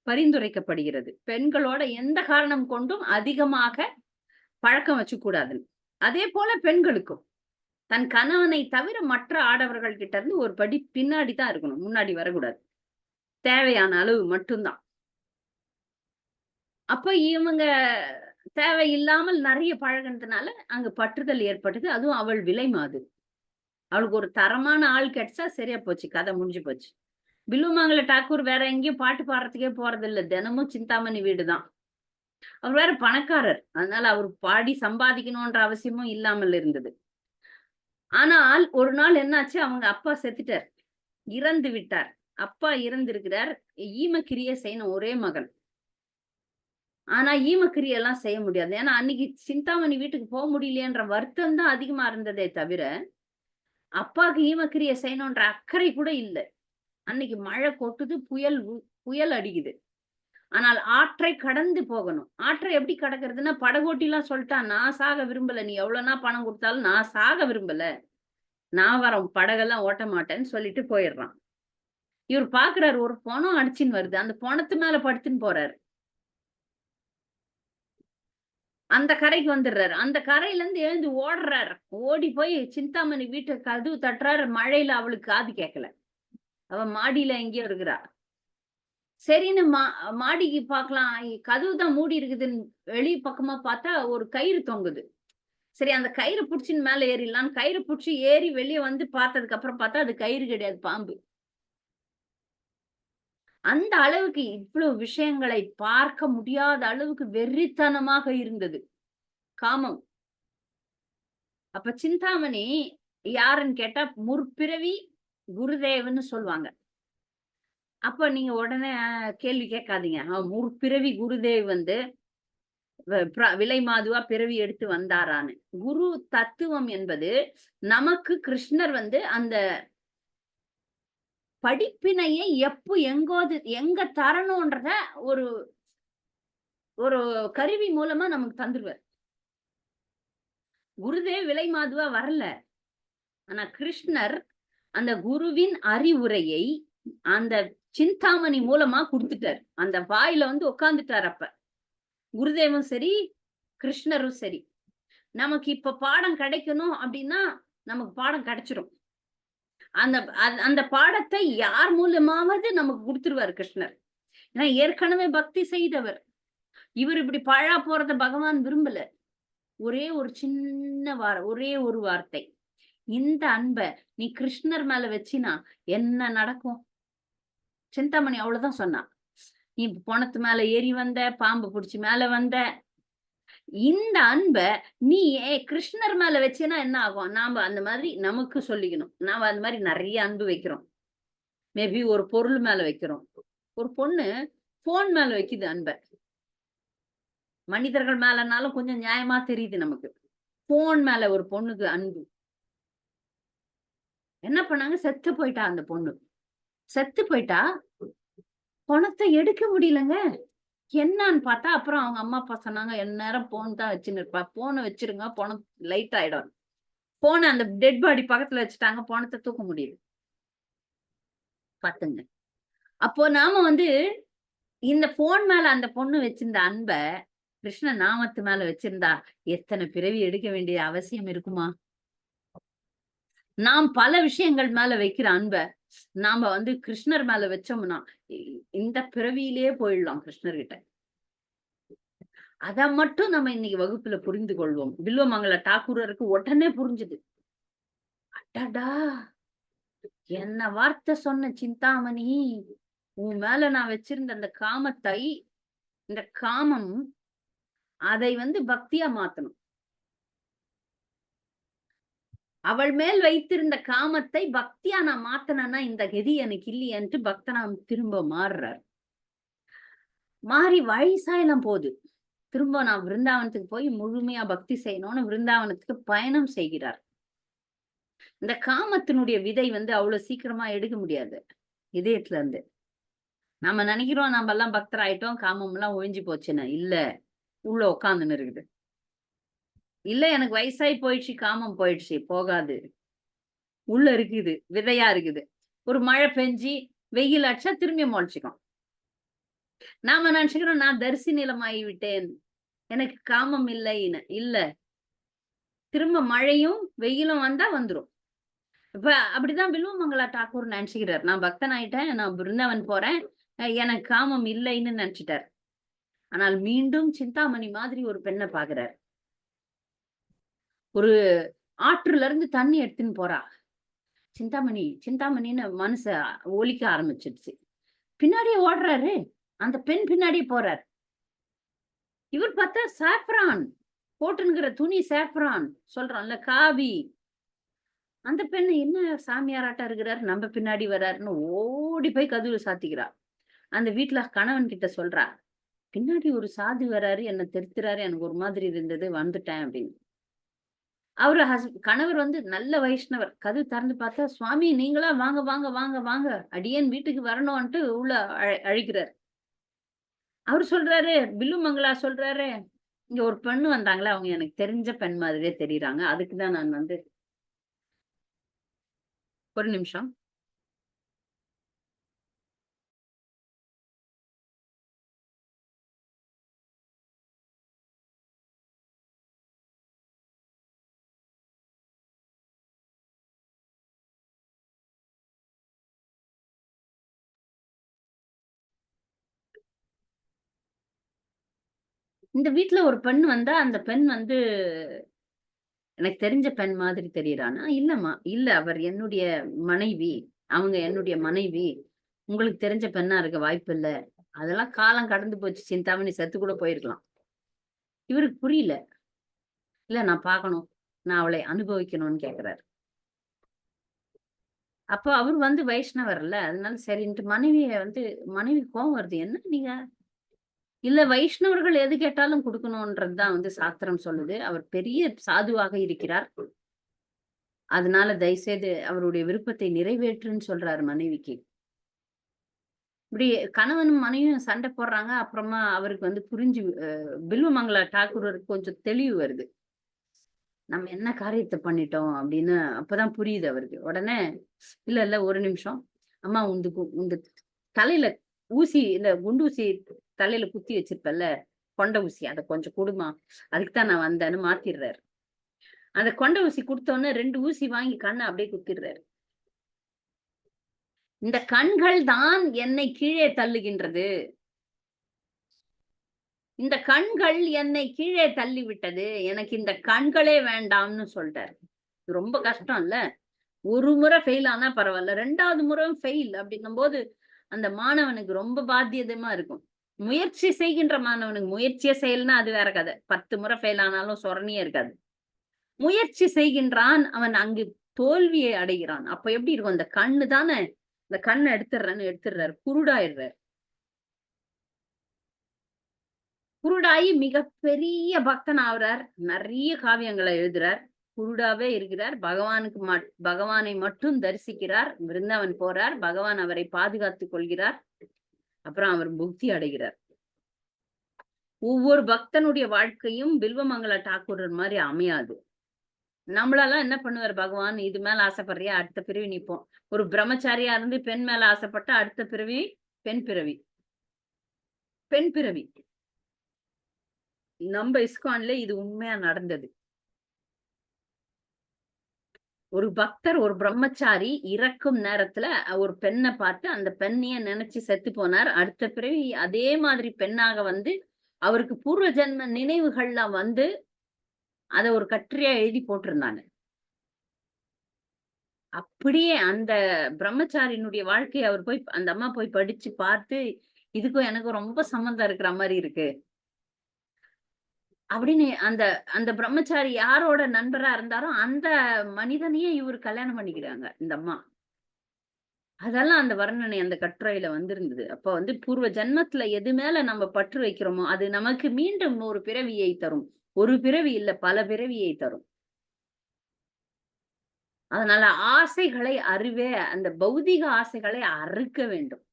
பரிந்துரைக்கப்படுகிறது. பெண்களோட எந்த காரணம் கொண்டும் அதிகமாக பழக்கம் வச்சுக்கூடாதுன்னு. அதே போல பெண்களுக்கும். தன் கணவனை தவிர மற்ற ஆடவர்கள் கிட்ட இருந்து ஒரு படி பின்னாடி தான் இருக்கணும். முன்னாடி வரக்கூடாது. தேவையான அளவு மட்டும்தான். அப்ப இவங்க தேவையில்லாமல் நெறைய பழகுனதுனால அங்க பற்றுதல் ஏற்பட்டது. அதுவும் அவள் விலை மாது. அவளுக்கு ஒரு தரமான ஆள் கிடைச்சா சரியா போச்சு. கதை முடிஞ்சு போச்சு. பில்வமங்கல டாக்கூர் வேற எங்கேயும் பாட்டு பாடுறதுக்கே போறதில்ல. தினமும் சிந்தாமணி வீடுதான். அவர் வேற பணக்காரர். அதனால அவர் பாடி சம்பாதிக்கணும்ன்ற அவசியமும் இல்லாமல் இருந்தது. ஆனால் ஒரு நாள் என்னாச்சு, அவங்க அப்பா செத்துட்டார். இறந்து விட்டார். அப்பா இறந்திருக்கிறார். ஈமக்கிரியை செய்யணும் ஒரே மகன். ஆனா ஈமக்கிரியை எல்லாம் செய்ய முடியாது. ஏன்னா அன்னைக்கு சிந்தாமணி வீட்டுக்கு போக முடியலையேன்ற வருத்தம் தான் அதிகமா இருந்ததே தவிர, அப்பாவுக்கு ஈமக்கிரியை செய்யணும்ன்ற அக்கறை கூட இல்ல. அன்னைக்கு மழை கொட்டுது, புயல் அடிக்குது. ஆனால் ஆற்றை கடந்து போகணும். ஆற்றை எப்படி கடக்கிறதுன்னா, படகோட்டிலாம் சொல்லிட்டான், நான் சாக விரும்பல. நீ எவ்வளவுனா பணம் குடுத்தாலும் நான் சாக விரும்பல. நான் வரேன் படகெல்லாம் ஓட்ட மாட்டேன்னு சொல்லிட்டு போயிடுறான். இவர் பாக்குறாரு ஒரு பொணம் அடிச்சுன்னு வருது. அந்த பொணத்து மேல படுத்துன்னு போறாரு. அந்த கரைக்கு வந்துடுறாரு. அந்த கரையில இருந்து எழுந்து ஓடுறாரு. ஓடி போய் சிந்தாமணி வீட்டு கதவு தட்டுறாரு. மழையில அவளுக்கு காது கேட்கல. அவ மாடியில எங்கேயோ இருக்கிறா. சரின்னு மாடிக்கு பார்க்கலாம். கதவு தான் மூடி இருக்குதுன்னு வெளி பக்கமா பார்த்தா ஒரு கயிறு தொங்குது. சரி அந்த கயிறு புடிச்சுன்னு மேல ஏறிடலான்னு கயிறு புடிச்சு ஏறி வெளிய வந்து பார்த்ததுக்கு அப்புறம் பார்த்தா அது கயிறு கிடையாது, பாம்பு. அந்த அளவுக்கு இவ்வளவு விஷயங்களை பார்க்க முடியாத அளவுக்கு வெறித்தனமாக இருந்தது. காமம். அப்ப சிந்தாமணி யாருன்னு கேட்டா முற்பிறவி குருதேவன்னு சொல்லுவாங்க. அப்ப நீங்க உடனே கேள்வி கேட்காதீங்க. முற்பிறவி குருதேவ் வந்து விலை மாதுவா பிறவி எடுத்து வந்தாரான்னு. குரு தத்துவம் என்பது நமக்கு கிருஷ்ணர் வந்து அந்த படிப்பினையை எங்க தரணும்ன்றத ஒரு ஒரு கருவி மூலமா நமக்கு தந்துருவார். குருதேவ் விலை மாதுவா வரல. ஆனா கிருஷ்ணர் அந்த குருவின் அறிவுரையை அந்த சிந்தாமணி மூலமா குடுத்துட்டார். அந்த வாயில வந்து உட்கார்ந்துட்டார் அப்ப. குருதேவும் சரி, கிருஷ்ணரும் சரி. நமக்கு இப்ப பாடம் கிடைக்கணும் அப்படின்னா, நமக்கு பாடம் கிடைச்சிரும். அந்த அந்த பாடத்தை யார் மூலமாவது நமக்கு குடுத்துருவாரு கிருஷ்ணர். ஏன்னா ஏற்கனவே பக்தி செய்தவர். இவர் இப்படி பாழா போறத பகவான் விரும்பல. ஒரே ஒரு வார்த்தை. இந்த அன்ப நீ கிருஷ்ணர் மேல வச்சினா என்ன நடக்கும்? சிந்தாமணி அவ்வளவுதான் சொன்னா. நீ பொணத்து மேல ஏறி வந்த, பாம்பு புடிச்சு மேல வந்த. இந்த அன்ப நீ கிருஷ்ணர் மேல வச்சேன்னா என்ன ஆகும்? நாம அந்த மாதிரி நமக்கு சொல்லிக்கணும். நாம அந்த மாதிரி நிறைய அன்பு வைக்கிறோம். மேபி ஒரு பொருள் மேல வைக்கிறோம். ஒரு பொண்ணு போன் மேல வைக்குது அன்ப. மனிதர்கள் மேலனாலும் கொஞ்சம் நியாயமா தெரியுது நமக்கு. போன் மேல ஒரு பொண்ணுக்கு அன்பு. என்ன பண்ணாங்க? செத்து போயிட்டா அந்த பொண்ணு. செத்து போயிட்டா, பணத்தை எடுக்க முடியலங்க. என்னான்னு பார்த்தா, அப்புறம் அவங்க அம்மா, அப்பா சொன்னாங்க, எந்நேரம் ஃபோன் தான் வச்சுன்னு இருப்பா. ஃபோன வச்சிருங்க, பணம் லைட் ஆயிடும். ஃபோன அந்த டெட் பாடி பக்கத்துல வச்சுட்டாங்க. பணத்த தூக்க முடியுது. பாத்துங்க. அப்போ நாம வந்து இந்த ஃபோன் மேல அந்த பொண்ணு வச்சிருந்த அன்ப, கிருஷ்ண நாமத்து மேல வச்சிருந்தா எத்தனை பிறவி எடுக்க வேண்டிய அவசியம் இருக்குமா? நாம் பல விஷயங்கள் மேல வைக்கிற அன்ப நாம கிருஷ்ணர் மேல வச்சோம்னா இந்த பிறவியிலேயே போயிடலாம் கிருஷ்ணர்கிட்ட. அத மட்டும் நம்ம இன்னைக்கு வகுப்புல புரிந்து கொள்வோம். பில்வமங்கல டாக்கூரருக்கு உடனே புரிஞ்சுது. அடடா! என்ன வார்த்தை சொன்ன சிந்தாமணி, உன் மேல நான் வச்சிருந்த அந்த காமத்தை, இந்த காமம் அதை பக்தியா மாத்தணும். அவள் மேல் வைத்திருந்த காமத்தை பக்தியா நான் மாத்தனேன்னா இந்த கதி எனக்கு இல்லையன்ட்டு பக்தனாம் திரும்ப மாறுறார். மாறி வயசாயெல்லாம் போகுது. திரும்ப நான் விருந்தாவனத்துக்கு போய் முழுமையா பக்தி செய்யணும்னு விருந்தாவனத்துக்கு பயணம் செய்கிறார். இந்த காமத்தினுடைய விதை அவ்வளவு சீக்கிரமா எடுக்க முடியாது இதயத்துல இருந்து. நம்ம நினைக்கிறோம் நம்ம எல்லாம் பக்தர் ஆயிட்டோம், காமம் எல்லாம் ஒழிஞ்சு போச்சுன்னு. இல்ல, உள்ள உட்காந்துன்னு இருக்குது. இல்ல எனக்கு வயசாயி போயிடுச்சு, காமம் போயிடுச்சு, போகாது. உள்ள இருக்குது, விதையா இருக்குது. ஒரு மழை பெஞ்சு வெயில் அடிச்சா திரும்பி முளைச்சுக்கும். நாம நினைச்சுக்கிறோம் நான் தரிசி நிலமாகி விட்டேன், எனக்கு காமம் இல்லைன்னு. இல்ல, திரும்ப மழையும் வெயிலும் வந்தா வந்துரும். இப்ப அப்படிதான் பில்வமங்களா டாக்கூர் நினைச்சுக்கிறார். நான் பக்தன் ஆயிட்டேன், நான் பிருந்தாவன் போறேன், எனக்கு காமம் இல்லைன்னு நினைச்சிட்டார். ஆனால் மீண்டும் சிந்தாமணி மாதிரி ஒரு பெண்ணை பாக்குறார். ஒரு ஆற்றுல இருந்து தண்ணி எடுத்துன்னு போறா. சிந்தாமணி சிந்தாமணின்னு மனச ஒலிக்க ஆரம்பிச்சிடுச்சு. பின்னாடியே ஓடுறாரு, அந்த பெண் பின்னாடியே போறார். இவர் பார்த்தா சாப்ரான் போட்டுங்கிற துணி, சாப்ரான் சொல்றான்ல, காவி. அந்த பெண் என்ன சாமியாராட்டா இருக்கிறார், நம்ம பின்னாடி வர்றாருன்னு ஓடி போய் கதவு சாத்திக்கிறா. அந்த வீட்டுல கணவன் கிட்ட சொல்றா, பின்னாடி ஒரு சாது வராரு, என்ன தெரித்துறாரு, எனக்கு ஒரு மாதிரி இருந்தது, வந்துட்டேன் அப்படின்னு. அவரு கணவர் நல்ல வைஷ்ணவர். கதவு திறந்து பார்த்தா, சுவாமி நீங்களா, வாங்க வாங்க வாங்க வாங்க, அடியேன் வீட்டுக்கு வரணும்ன்ட்டு உள்ள அழைக்கிறார். அவரு சொல்றாரு, பில்லுமங்களா சொல்றாரு, இங்க ஒரு பெண்ணு வந்தாங்களா, அவங்க எனக்கு தெரிஞ்ச பெண் மாதிரியே தெரியுறாங்க, அதுக்குதான் நான் ஒரு நிமிஷம். இந்த வீட்டுல ஒரு பெண் வந்தா, அந்த பெண் எனக்கு தெரிஞ்ச பெண் மாதிரி தெரியறானா? இல்லம்மா, இல்ல அவர் என்னுடைய மனைவி. அவங்க என்னுடைய மனைவி. உங்களுக்கு தெரிஞ்ச பெண்ணா இருக்க வாய்ப்பு இல்ல. அதெல்லாம் காலம் கடந்து போச்சு. சிந்தாமணி செத்து கூட போயிருக்கலாம். இவருக்கு புரியல. இல்ல நான் பார்க்கணும். நான் அவளை அனுபவிக்கணும்னு கேட்கிறாரு. அப்ப அவர் வைஷ்ணவர்ல. அதனால சரின்ட்டு மனைவி கோவம் வருது. என்ன நீங்க? இல்ல வைஷ்ணவர்கள் எது கேட்டாலும் குடுக்கணும்ன்றது தான் சாஸ்திரம் சொல்லுது. அவர் பெரிய சாதுவாக இருக்கிறார். அதனால தயவுசெய்து அவருடைய விருப்பத்தை நிறைவேற்றுன்னு சொல்றாரு மனைவிக்கு. இப்படி கணவனும் மனைவியும் சண்டை போடுறாங்க. அப்புறமா அவருக்கு புரிஞ்சு பில்வமங்களா டாக்கூருக்கு கொஞ்சம் தெளிவு வருது. நம்ம என்ன காரியத்தை பண்ணிட்டோம் அப்படின்னு அப்பதான் புரியுது அவருக்கு. உடனே இல்ல இல்ல ஒரு நிமிஷம். அம்மா உந்து தலையில ஊசி, இந்த குண்டூசி தலையில குத்தி வச்சிருப்பல்ல, கொண்ட ஊசி, அத கொஞ்சம் குடுமா, அதுக்குதான் நான் வந்தேன்னு மாத்திடுறாரு. அந்த கொண்ட ஊசி குடுத்தோன்னு 2 ஊசி வாங்கி கண்ணை அப்படியே குத்திடுறாரு. இந்த கண்கள் தான் என்னை கீழே தள்ளுகின்றது. இந்த கண்கள் என்னை கீழே தள்ளி விட்டது. எனக்கு இந்த கண்களே வேண்டாம்னு சொல்லிட்டாரு. ரொம்ப கஷ்டம் இல்ல? ஒரு முறை ஃபெயில் ஆனா பரவாயில்ல. 2வது முறையும் ஃபெயில் அப்படின்னும் போது அந்த மாணவனுக்கு ரொம்ப பாத்தியதமா இருக்கும். முயற்சி செய்கின்ற மாணவனுக்கு, முயற்சியே செய்யலன்னா அது வேற கதை. 10 முறை ஃபெயில் ஆனாலும் சொரணியே இருக்காது. முயற்சி செய்கின்றான், அவன் அங்கு தோல்வியை அடைகிறான். அப்ப எப்படி இருக்கும்? அந்த கண்ணு தானே, இந்த கண்ணை எடுத்துடுறாரு, குருடாயிடுறாரு. குருடாயி மிகப்பெரிய பக்தன் ஆகுறார். நிறைய காவியங்களை எழுதுறார். குருடாவே இருக்கிறார். பகவானை மட்டும் தரிசிக்கிறார். விருந்தாவன் போறார். பகவான் அவரை பாதுகாத்துக் கொள்கிறார். அப்புறம் அவர் புக்தி அடைகிறார். ஒவ்வொரு பக்தனுடைய வாழ்க்கையும் பில்வமங்கள டாக்கூரர் மாதிரி அமையாது. நம்மளெல்லாம் என்ன பண்ணுவார் பகவான், இது மேல ஆசைப்படுறியா, அடுத்த பிறவி நிப்போம். ஒரு பிரம்மச்சாரியா இருந்து பெண் மேல ஆசைப்பட்டா அடுத்த பிறவி பெண் பிறவி. பெண் பிறவி. நம்ம இஸ்கான்ல இது உண்மையா நடந்தது. ஒரு பக்தர், ஒரு பிரம்மச்சாரி இறக்கும் நேரத்துல ஒரு பெண்ண பார்த்து அந்த பெண்ணையே நினைச்சு செத்து போனார். அடுத்த பிறவி அதே மாதிரி பெண்ணாக வந்து அவருக்கு பூர்வ ஜென்ம நினைவுகள்லாம் வந்து அத ஒரு கட்டுரையா எழுதி போட்டிருந்தாங்க. அப்படியே அந்த பிரம்மச்சாரியினுடைய வாழ்க்கைய அவர் போய் அந்த அம்மா போய் படிச்சு பார்த்து, இதுக்கும் எனக்கும் ரொம்ப சம்மந்தம் இருக்கிற மாரி இருக்கு. அப்படின்னு அந்த அந்த பிரம்மச்சாரி யாரோட நண்பரா இருந்தாரோ, அந்த மனிதனையே இவரு கல்யாணம் பண்ணிக்கிறாங்க, இந்த அம்மா. அதெல்லாம் அந்த வர்ணனை அந்த கட்டுரையில வந்திருந்தது. அப்ப வந்து பூர்வ ஜென்மத்துல எது மேல நம்ம பற்று வைக்கிறோமோ, அது நமக்கு மீண்டும் ஒரு பிறவியை தரும். ஒரு பிறவி இல்ல, பல பிறவியை தரும். அதனால ஆசைகளை அந்த பௌதீக ஆசைகளை அறுக்க வேண்டும்.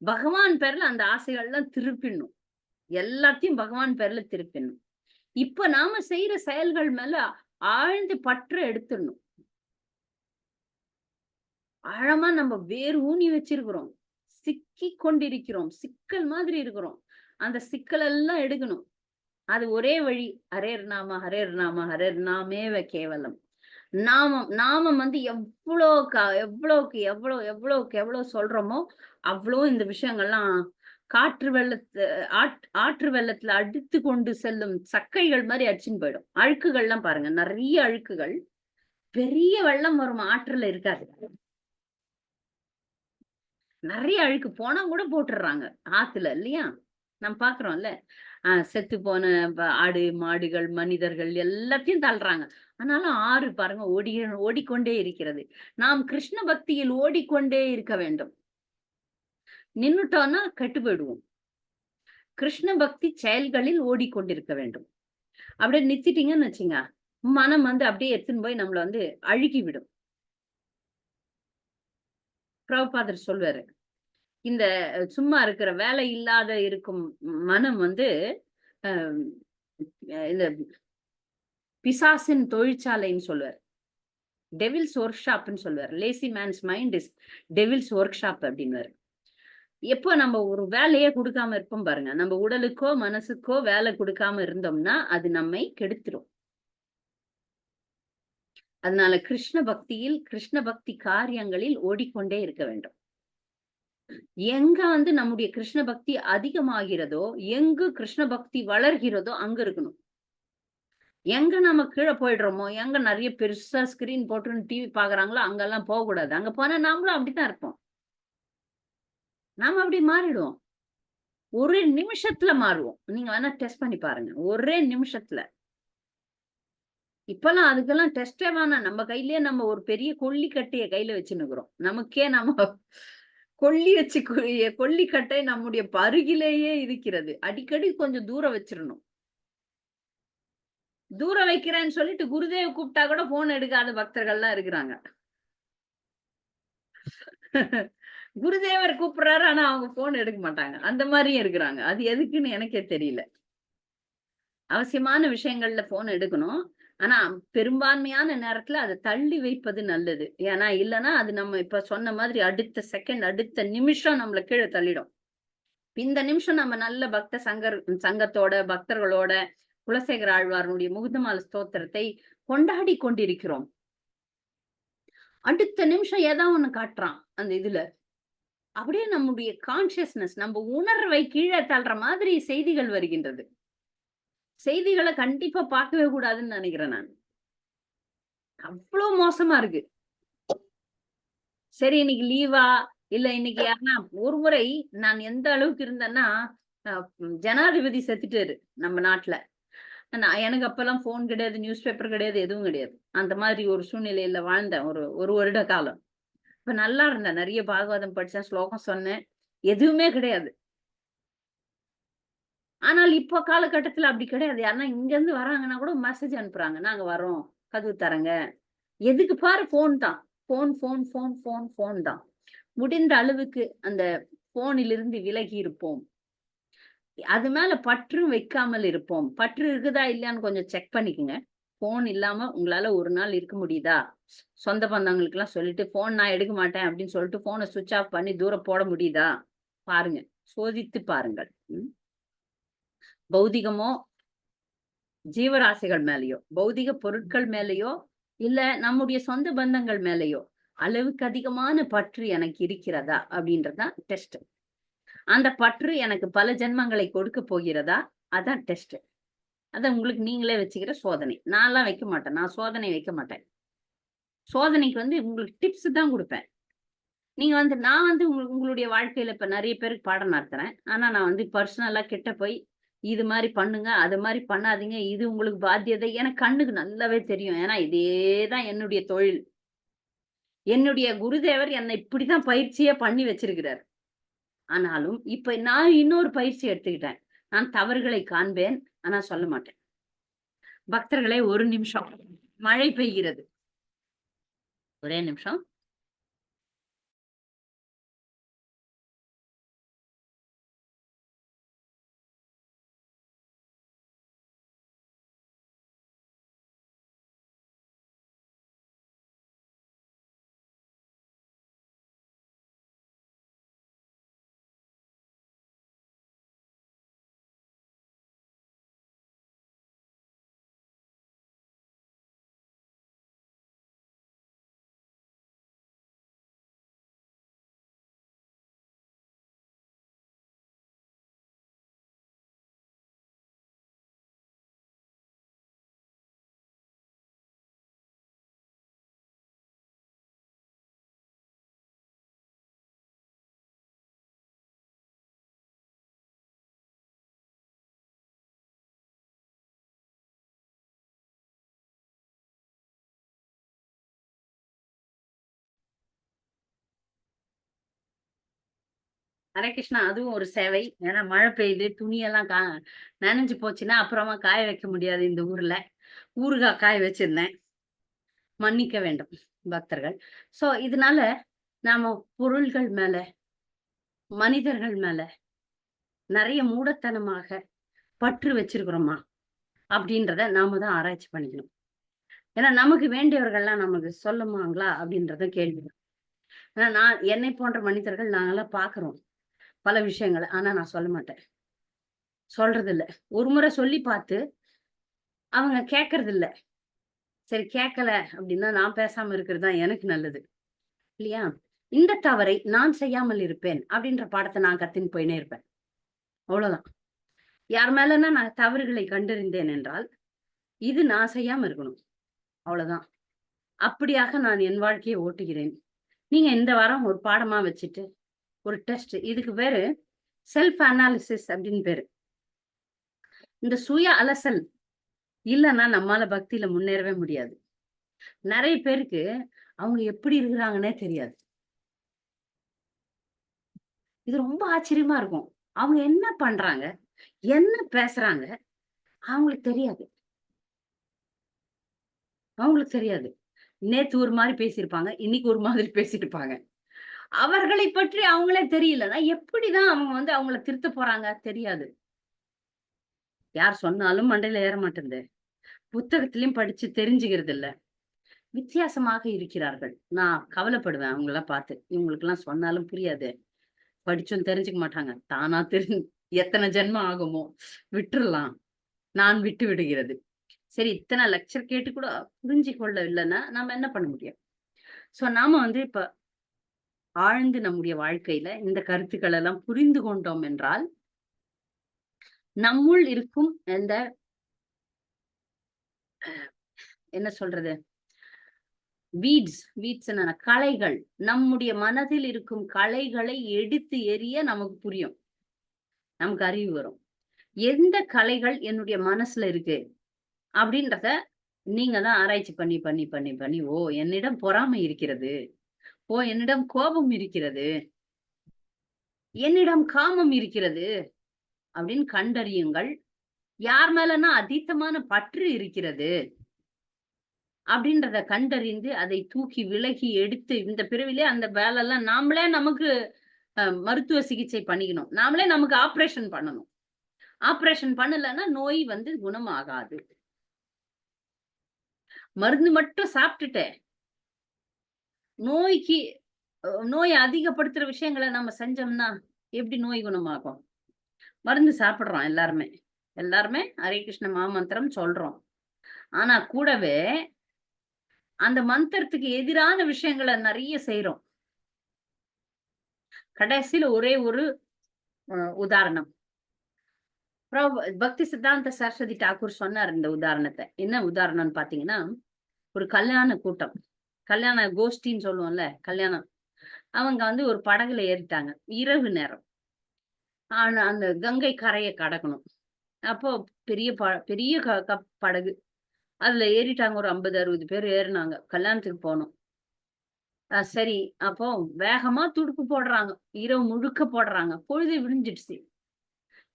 பகவான் பேர்ல அந்த ஆசைகள்லாம் திருப்பிடணும். எல்லாத்தையும் பகவான் பேர்ல திருப்பிடணும். இப்ப நாம செய்யற செயல்கள் மேல ஆழ்ந்து பற்ற எடுத்துடணும். ஆழமா நம்ம வேர் ஊனி வச்சிருக்கிறோம். சிக்கிக் கொண்டிருக்கிறோம். சிக்கல் மாதிரி இருக்கிறோம். அந்த சிக்கல் எல்லாம் எடுக்கணும். அது ஒரே வழி. ஹரேர் நாம, ஹரேர் நாம, ஹரேர் நாமேவ கேவலம். நாமம் நாமம் வந்து எவ்வளவுக்கு எவ்வளவு சொல்றோமோ, அவ்வளோ இந்த விஷயங்கள்லாம் காற்று வெள்ளத்து ஆற்று வெள்ளத்துல அடித்து கொண்டு செல்லும் சக்கைகள் மாரி அடிச்சுன்னு போயிடும். அழுக்குகள்லாம் பாருங்க. நெறைய அழுக்குகள். பெரிய வெள்ளம் வரும் ஆற்றுல இருக்காது. நெறைய அழுக்கு போனா கூட போட்டுர்றாங்க. ஆத்துல இல்லையா? நம்ம பார்க்குறோம்ல. செத்து போன ஆடு, மாடுகள், மனிதர்கள் எல்லாத்தையும் தள்ளுறாங்க. ஆனாலும் ஆறு பாருங்க ஓடிக்கொண்டே இருக்கிறது. நாம் கிருஷ்ண பக்தியில் ஓடிக்கொண்டே இருக்க வேண்டும். நின்னுட்டோம்னா கெட்டு போயிடுவோம். கிருஷ்ண பக்தி செயல்களில் ஓடிக்கொண்டிருக்க வேண்டும். அப்படியே நிறுத்திட்டீங்கன்னு வச்சுங்க, மனம் வந்து அப்படியே எடுத்துன்னு போய் நம்மள வந்து அழுகி விடும். பிரபுபாதர் சொல்வாரு. இந்த சும்மா இருக்கிற வேலை இல்லாத இருக்கும் மனம் வந்து அ இந்த பிசாசின் தொழிற்சாலைன்னு சொல்லுவாரு. டெவில்ஸ் ஒர்க் ஷாப்ன்னு சொல்லுவாரு. Lazy man's mind is devil's work shop அப்படின்னுவாரு. எப்போ நம்ம ஒரு வேலையே குடுக்காம இருப்போம் பாருங்க. நம்ம உடலுக்கோ, மனசுக்கோ வேலை குடுக்காம இருந்தோம்னா, அது நம்மை கெடுத்துரும். அதனால கிருஷ்ண பக்தியில், கிருஷ்ண பக்தி காரியங்களில் ஓடிக்கொண்டே இருக்க வேண்டும். எங்க வந்து நம்முடைய கிருஷ்ண பக்தி அதிகமாகிறதோ, எங்கு கிருஷ்ண பக்தி வளர்கிறதோ அங்க இருக்கணும். எங்க நம்ம கீழ போயிடுறோமோ, எங்க நெறைய பெருசா ஸ்கிரீன் போட்டுன்னு டிவி பார்க்குறாங்களோ, அங்கலாம் போகக்கூடாது. அங்க போனா நாமளும் அப்படித்தான் இருப்போம். நாம அப்படி மாறிடுவோம். ஒரு நிமிஷத்துல மாறுவோம். நீங்க வேணா டெஸ்ட் பண்ணி பாருங்க. ஒரே நிமிஷத்துல. இப்பல்லாம் அதுக்கெல்லாம் டெஸ்டே வேணாம். நம்ம கையிலேயே நம்ம ஒரு பெரிய கொள்ளிக்கட்டைய கையில வச்சுன்னுக்குறோம். நமக்கே நம்ம கொள்ளி வச்சு கொள்ளிக்கட்டை நம்முடைய அருகிலேயே இருக்கிறது. அடிக்கடி கொஞ்சம் தூரம் வச்சிரணும். தூரம் வைக்கிறேன்னு சொல்லிட்டு குருதேவ் கூப்பிட்டா கூட ஃபோன் எடுக்காத பக்தர்கள்லாம் இருக்கிறாங்க. குருதேவர் கூப்பிடுறாரு. ஆனா அவங்க ஃபோன் எடுக்க மாட்டாங்க. அந்த மாரியும் இருக்கிறாங்க. அது எதுக்குன்னு எனக்கே தெரியல. அவசியமான விஷயங்கள்ல ஃபோன் எடுக்கணும். ஆனா, பெரும்பான்மையான நேரத்துல அத தள்ளி வைப்பது நல்லது. ஏன்னா, இல்லன்னா அது நம்ம இப்ப சொன்ன மாதிரி அடுத்த செகண்ட், அடுத்த நிமிஷம் நம்மள கீழ தள்ளிடும். இந்த நிமிஷம் நம்ம நல்ல சங்கத்தோட, பக்தர்களோட, குலசேகர ஆழ்வாருடைய முகுந்தமால ஸ்தோத்திரத்தை கொண்டாடிக் கொண்டிருக்கிறோம். அடுத்த நிமிஷம் ஏதா ஒண்ணு காட்டுறான், அந்த இதுல. அப்படியே நம்முடைய கான்ஷியஸ்னஸ், நம்ம உணர்வை கீழ தள்ளுற மாதிரி செய்திகள் வருகின்றது. செய்திகள கண்டிப்பா பார்க்கவே கூடாதுன்னு நெனைக்கிறேன் நான். அவ்ளோ மோசமா இருக்கு. சரி இன்னைக்கு லீவா? இல்ல இன்னைக்கு யாருன்னா ஒரு முறை நான் எந்த அளவுக்கு இருந்தேன்னா, அ ஜனாதிபதி செத்துட்டாரு நம்ம நாட்ல. எனக்கு அப்பல்லாம் ஃபோன் கிடையாது, நியூஸ் பேப்பர் கிடையாது, எதுவும் கிடையாது. அந்த மாதிரி ஒரு சூழ்நிலையில வாழ்ந்தேன். ஒரு 1 வருட காலம். இப்ப நல்லா இருந்தேன். நெறைய பாகவதம் படிச்சேன், ஸ்லோகம் சொன்னேன். எதுவுமே கிடையாது. ஆனால் இப்போ காலகட்டத்தில அப்படி கிடையாது. யாருன்னா இங்கருந்து வராங்கன்னா கூட மெசேஜ் அனுப்புறாங்க. நாங்க வரோம். கதவு தரங்க. எதுக்கு பாரு ஃபோன் தான். ஃபோன் தான். முடிந்த அளவுக்கு அந்த ஃபோனிலிருந்து விலகி இருப்போம். அது மேல பற்றும் வைக்காமல் இருப்போம். பற்று இருக்குதா இல்லையான்னு கொஞ்சம் செக் பண்ணிக்கங்க. ஃபோன் இல்லாம உங்களால ஒரு நாள் இருக்க முடியுதா? சொந்த பந்தங்களுக்கெல்லாம் சொல்லிட்டு, "ஃபோன் நான் எடுக்க மாட்டேன்" அப்படின்னு சொல்லிட்டு ஃபோன ஸ்விட்ச் ஆஃப் பண்ணி தூர போட முடியுதா? பாருங்க. சோதித்து பாருங்கள். ம். பௌதிகமோ, ஜீவராசிகள் மேலயோ, பௌதிக பொருட்கள் மேலயோ, இல்ல நம்முடைய சொந்த பந்தங்கள் மேலயோ, அளவுக்கு அதிகமான பற்று எனக்கு இருக்கிறதா? அப்படின்றது தான் டெஸ்ட். அந்த பற்று எனக்கு பல ஜென்மங்களை கொடுக்க போகிறதா? அதான் டெஸ்ட். அத உங்களுக்கு நீங்களே வச்சுக்கிற சோதனை. நான்லாம் வைக்க மாட்டேன். நான் சோதனை வைக்க மாட்டேன். சோதனைக்கு உங்களுக்கு டிப்ஸ் தான் குடுப்பேன். நீங்க நான் உங்களுடைய வாழ்க்கையில இப்ப நெறைய பேருக்கு பாடம் நடத்துறேன். ஆனா நான் பர்சனலா கிட்ட போய், இது மாரி பண்ணுங்க, அது மாரி பண்ணாதீங்க. இது உங்களுக்கு பாத்தியதை எனக்கு கண்ணுக்கு நல்லாவே தெரியும். ஏன்னா இதே தான் என்னுடைய தொழில். என்னுடைய குருதேவர் என்ன இப்படிதான் பயிற்சியே பண்ணி வச்சிருக்கிறார். ஆனாலும், இப்ப நான் இன்னொரு பயிற்சி எடுத்துக்கிட்டேன். நான் தவறுகளை காண்பேன். ஆனா சொல்ல மாட்டேன். பக்தர்களே ஒரு நிமிஷம். மழை பெய்கிறது. ஒரே நிமிஷம். ஹரே கிருஷ்ணா. அதுவும் ஒரு சேவை. ஏன்னா மழை பெய்யுது. துணியெல்லாம் நனைஞ்சு போச்சுன்னா, அப்புறமா காய வைக்க முடியாது இந்த ஊர்ல. ஊறுகாய் காய வச்சிருந்தேன். மன்னிக்க வேண்டும் பக்தர்கள். சோ இதனால நாம பொருள்கள் மேல, மனிதர்கள் மேல நெறைய மூடத்தனமாக பற்று வச்சிருக்கிறோமா? அப்படின்றத நாம தான் ஆராய்ச்சி பண்ணிக்கணும். ஏன்னா நமக்கு வேண்டியவர்கள்லாம் நமக்கு சொல்லுவாங்களா? அப்படின்றத கேள்வி. ஏன்னா என்னை போன்ற மனிதர்கள் நாங்கலாம் பார்க்கிறோம். பல விஷயங்கள. ஆனா நான் சொல்ல மாட்டேன். சொல்றதில்ல. ஒரு முறை சொல்லி பார்த்து, அவங்க கேட்கறதில்ல. சரி கேட்கல அப்படின்னா, நான் பேசாம இருக்கிறது தான் எனக்கு நல்லது. இல்லையா? இந்த தவறை நான் செய்யாமல் இருப்பேன். அப்படின்ற பாடத்த நான் கத்துன்னு போயின்னே இருப்பேன். அவ்வளோதான். யார் மேலன்னா நான் தவறுகளை கண்டறிந்தேன் என்றால், இது நான் செய்யாம இருக்கணும். அவ்வளோதான். அப்படியாக நான் என் வாழ்க்கையை ஓட்டுகிறேன். நீங்க இந்த வாரம் ஒரு பாடமா வச்சுட்டு, ஒரு டெஸ்ட் இதுக்கு பேரு செல்ஃப் அனாலிசிஸ் அப்படின்னு பேரு. இந்த சுய அலசல் இல்லன்னா நம்மால பக்தியில முன்னேறவே முடியாது. நெறைய பேருக்கு அவங்க எப்படி இருக்கிறாங்கன்னே தெரியாது. இது ரொம்ப ஆச்சரியமா இருக்கும். அவங்க என்ன பண்றாங்க? என்ன பேசுறாங்க? அவங்களுக்கு தெரியாது. அவங்களுக்கு தெரியாது. நேத்து ஒரு மாரி பேசியிருப்பாங்க. இன்னைக்கு ஒரு மாதிரி பேசியிருப்பாங்க. அவர்களை பற்றி அவங்களே தெரியலன்னா, எப்படிதான் அவங்க அவங்கள திருத்தப் போறாங்க? தெரியாது. யார் சொன்னாலும் மண்டையில ஏற மாட்டேன்து. புத்தகத்திலயும் படிச்சு தெரிஞ்சுக்கிறது இல்ல. வித்தியாசமாக இருக்கிறார்கள். நான் கவலைப்படுவேன் அவங்களலாம் பார்த்து. இவங்களுக்கெல்லாம் சொன்னாலும் புரியாது. படிச்சும் தெரிஞ்சுக்க மாட்டாங்க. தானா எத்தன ஜென்மம் ஆகுமோ? விட்டுறலாம். நான் விட்டு விடுகிறது. சரி இத்தன லெக்சர் கேட்டு கூட புரிஞ்சு கொள்ளவில்லன்னா, நாம என்ன பண்ண முடியும்? சோ நாம இப்ப ஆழ்ந்து நம்முடைய வாழ்க்கையில இந்த கருத்துக்கள் எல்லாம் புரிந்து கொண்டோம் என்றால், நம்முள் இருக்கும் இந்த என்ன சொல்றது? வீட்ஸ் என்னன்னா களைகள். நம்முடைய மனதில் இருக்கும் களைகளை எடுத்து எறிய நமக்கு புரியும். நமக்கு அறிவு வரும். எந்த கலைகள் என்னுடைய மனசுல இருக்கு அப்படின்றத நீங்க தான் ஆராய்ச்சி பண்ணி, பண்ணி, பண்ணி, பண்ணி, ஓ! என்னிடம் பொறாமை இருக்கிறது. ஓ! என்னிடம் கோபம் இருக்கிறது. என்னிடம் காமம் இருக்கிறது. அப்படின்னு கண்டறியுங்கள். யார் மேலனா அதீதமான பற்று இருக்கிறது. அப்படின்றத கண்டறிந்து, அதை தூக்கி விலகி எடுத்து இந்த பிறவிலே அந்த வேலைலாம் நாமளே நமக்கு மருத்துவ சிகிச்சை பண்ணிக்கணும். நாமளே நமக்கு ஆப்பரேஷன் பண்ணணும். ஆப்பரேஷன் பண்ணலன்னா நோய் குணமாகாது. மருந்து மட்டும் சாப்பிட்டுட்டு, நோய்க்கு நோய அதிகப்படுத்துற விஷயங்கள நம்ம செஞ்சோம்னா, எப்படி நோய் குணமாகும்? மருந்து சாப்பிடுறோம் எல்லாருமே. எல்லாருமே ஹரே கிருஷ்ண மகாமந்திரம் சொல்றோம். ஆனா கூடவே அந்த மந்திரத்துக்கு எதிரான விஷயங்களை நிறைய செய்றோம். கடைசியில ஒரே ஒரு உதாரணம். பக்தி சித்தாந்த சரஸ்வதி தாக்கூர் சொன்னார் இந்த உதாரணத்தை. என்ன உதாரணம்னு பாத்தீங்கன்னா, ஒரு கல்யாண கூட்டம், கல்யாண கோஷ்டின்னு சொல்லுவோம்ல, கல்யாணம். அவங்க வந்து ஒரு படகுல ஏறிட்டாங்க. இரவு நேரம். ஆனா அந்த கங்கை கரையை கடக்கணும். அப்போ பெரிய பெரிய படகு. அதுல ஏறிட்டாங்க. ஒரு 50, 60 பேர் ஏறினாங்க. கல்யாணத்துக்கு போனோம். சரி. அப்போ வேகமா துடுப்பு போடுறாங்க. இரவு முழுக்க போடுறாங்க. பொழுது விடிஞ்சிடுச்சு.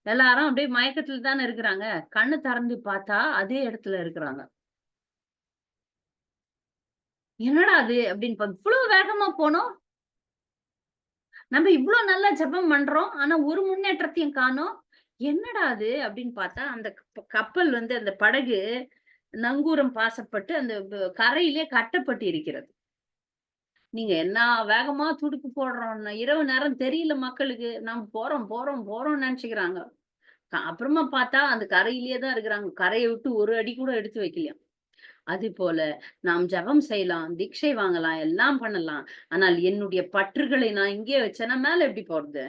எல்லாரும் அப்படியே மயக்கத்துல தானே இருக்கிறாங்க. கண்ணு திறந்து பார்த்தா அதே இடத்துல இருக்கிறாங்க. என்னடா அது அப்படின்னு இவ்வளவு வேகமா போனோம். நம்ம இவ்வளவு நல்லா ஜெபம் பண்றோம். ஆனா ஒரு முன்னேற்றத்தையும் காணோம். என்னடா அது அப்படின்னு பார்த்தா, அந்த கப்பல் வந்து அந்த படகு நங்கூரம் பாசப்பட்டு அந்த கரையிலே கட்டப்பட்டு இருக்கிறது. நீங்க என்ன வேகமா துடுப்பு போடுறோம்னு இரவு நேரம் தெரியல மக்களுக்கு. நம்ம போறோம், போறோம், போறோம்னு நினைச்சுக்கிறாங்க. அப்புறமா பார்த்தா அந்த கரையிலேயே தான் இருக்கிறாங்க. கரையை விட்டு ஒரு அடி கூட எடுத்து வைக்கலையாம். அதுபோல நாம் ஜெபம் செய்யலாம், தீட்சை வாங்கலாம், எல்லாம் பண்ணலாம். ஆனால் என்னுடைய பற்றுகளை நான் இங்கேயே வச்சேன்னா மேல எப்படி போறது?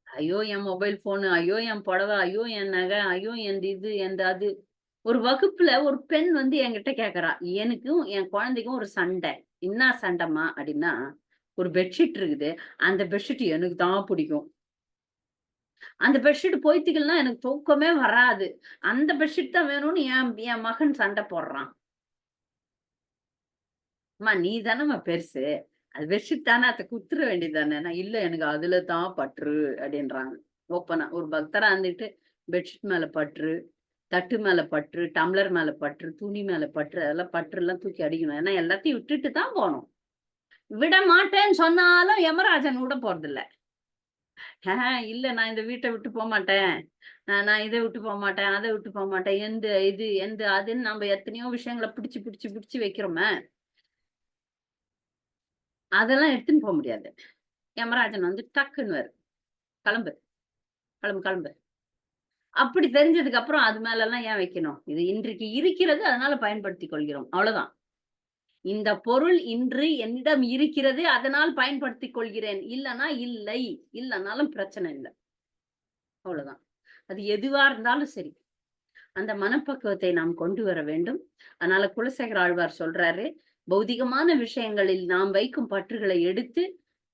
ஐயோ! என் மொபைல் ஃபோனு, ஐயோ! என் புடவை, ஐயோ! என் நகை, ஐயோ! என் இது, எந்த அது. ஒரு வகுப்புல ஒரு பெண் வந்து என்கிட்ட கேட்கிறா. எனக்கும் என் குழந்தைக்கும் ஒரு சண்டை. "என்னா சண்டைம்மா?" அப்படின்னா, "ஒரு பெட்ஷீட் இருக்குது. அந்த பெட்ஷீட் எனக்கு தான் பிடிக்கும். அந்த பெட்ஷீட் போய்த்துக்கலன்னா எனக்கு தூக்கமே வராது. அந்த பெட்ஷீட் தான் வேணும்னு என் என் மகன் சண்டை போடுறான்." "அம்மா நீ தானம்மா பெருசு. அது பெட்ஷீட் தானே அத குடுத்துற வேண்டியது தானே." நான், "இல்ல எனக்கு அதுல தான் பற்று" அப்படின்றாங்க. ஓப்பனா. ஒரு பக்தரா இருந்துட்டு பெட்ஷீட் மேல பற்று, தட்டு மேல பற்று, டம்ளர் மேல பற்று, துணி மேல பற்று, அதெல்லாம் பற்றுலாம் தூக்கி அடிக்கணும். ஏன்னா எல்லாத்தையும் விட்டுட்டு தான் போணும். விட மாட்டேன்னு சொன்னாலும் யமராஜன் விட போறதில்ல. இல்ல நான் இந்த வீட்ட விட்டு போமாட்டேன். நான் இத விட்டு போமாட்டேன், அத விட்டு போமாட்டேன். எந்த இது, எந்த அதுன்னு நம்ம எத்தனையோ விஷயங்கள பிடிச்சு, பிடிச்சு, பிடிச்சு வைக்கிறோமே! அதெல்லாம் எடுத்துன்னு போ முடியாது. யமராஜன் வந்து டக்குன்னுவாரு. "கிளம்பு, கிளம்பு, கிளம்பு." அப்படி தெரிஞ்சதுக்கு அப்புறம் அது மேலலாம் ஏன் வைக்கணும்? இது இன்றைக்கு இருக்கிறது, அதனால பயன்படுத்திக் கொள்கிறோம். அவ்வளவுதான். இந்த பொருள் இன்று என்னிடம் இருக்கிறது, அதனால் பயன்படுத்திக் கொள்கிறேன். இல்லன்னா இல்லை. இல்லன்னாலும் பிரச்சனை இல்ல. அவ்வளவுதான். அது எதுவா இருந்தாலும் சரி. அந்த மனப்பக்குவத்தை நாம் கொண்டு வர வேண்டும். அதனால குலசேகர ஆழ்வார் சொல்றாரு, பௌதிகமான விஷயங்களில் நாம் வைக்கும் பற்றுகளை எடுத்து,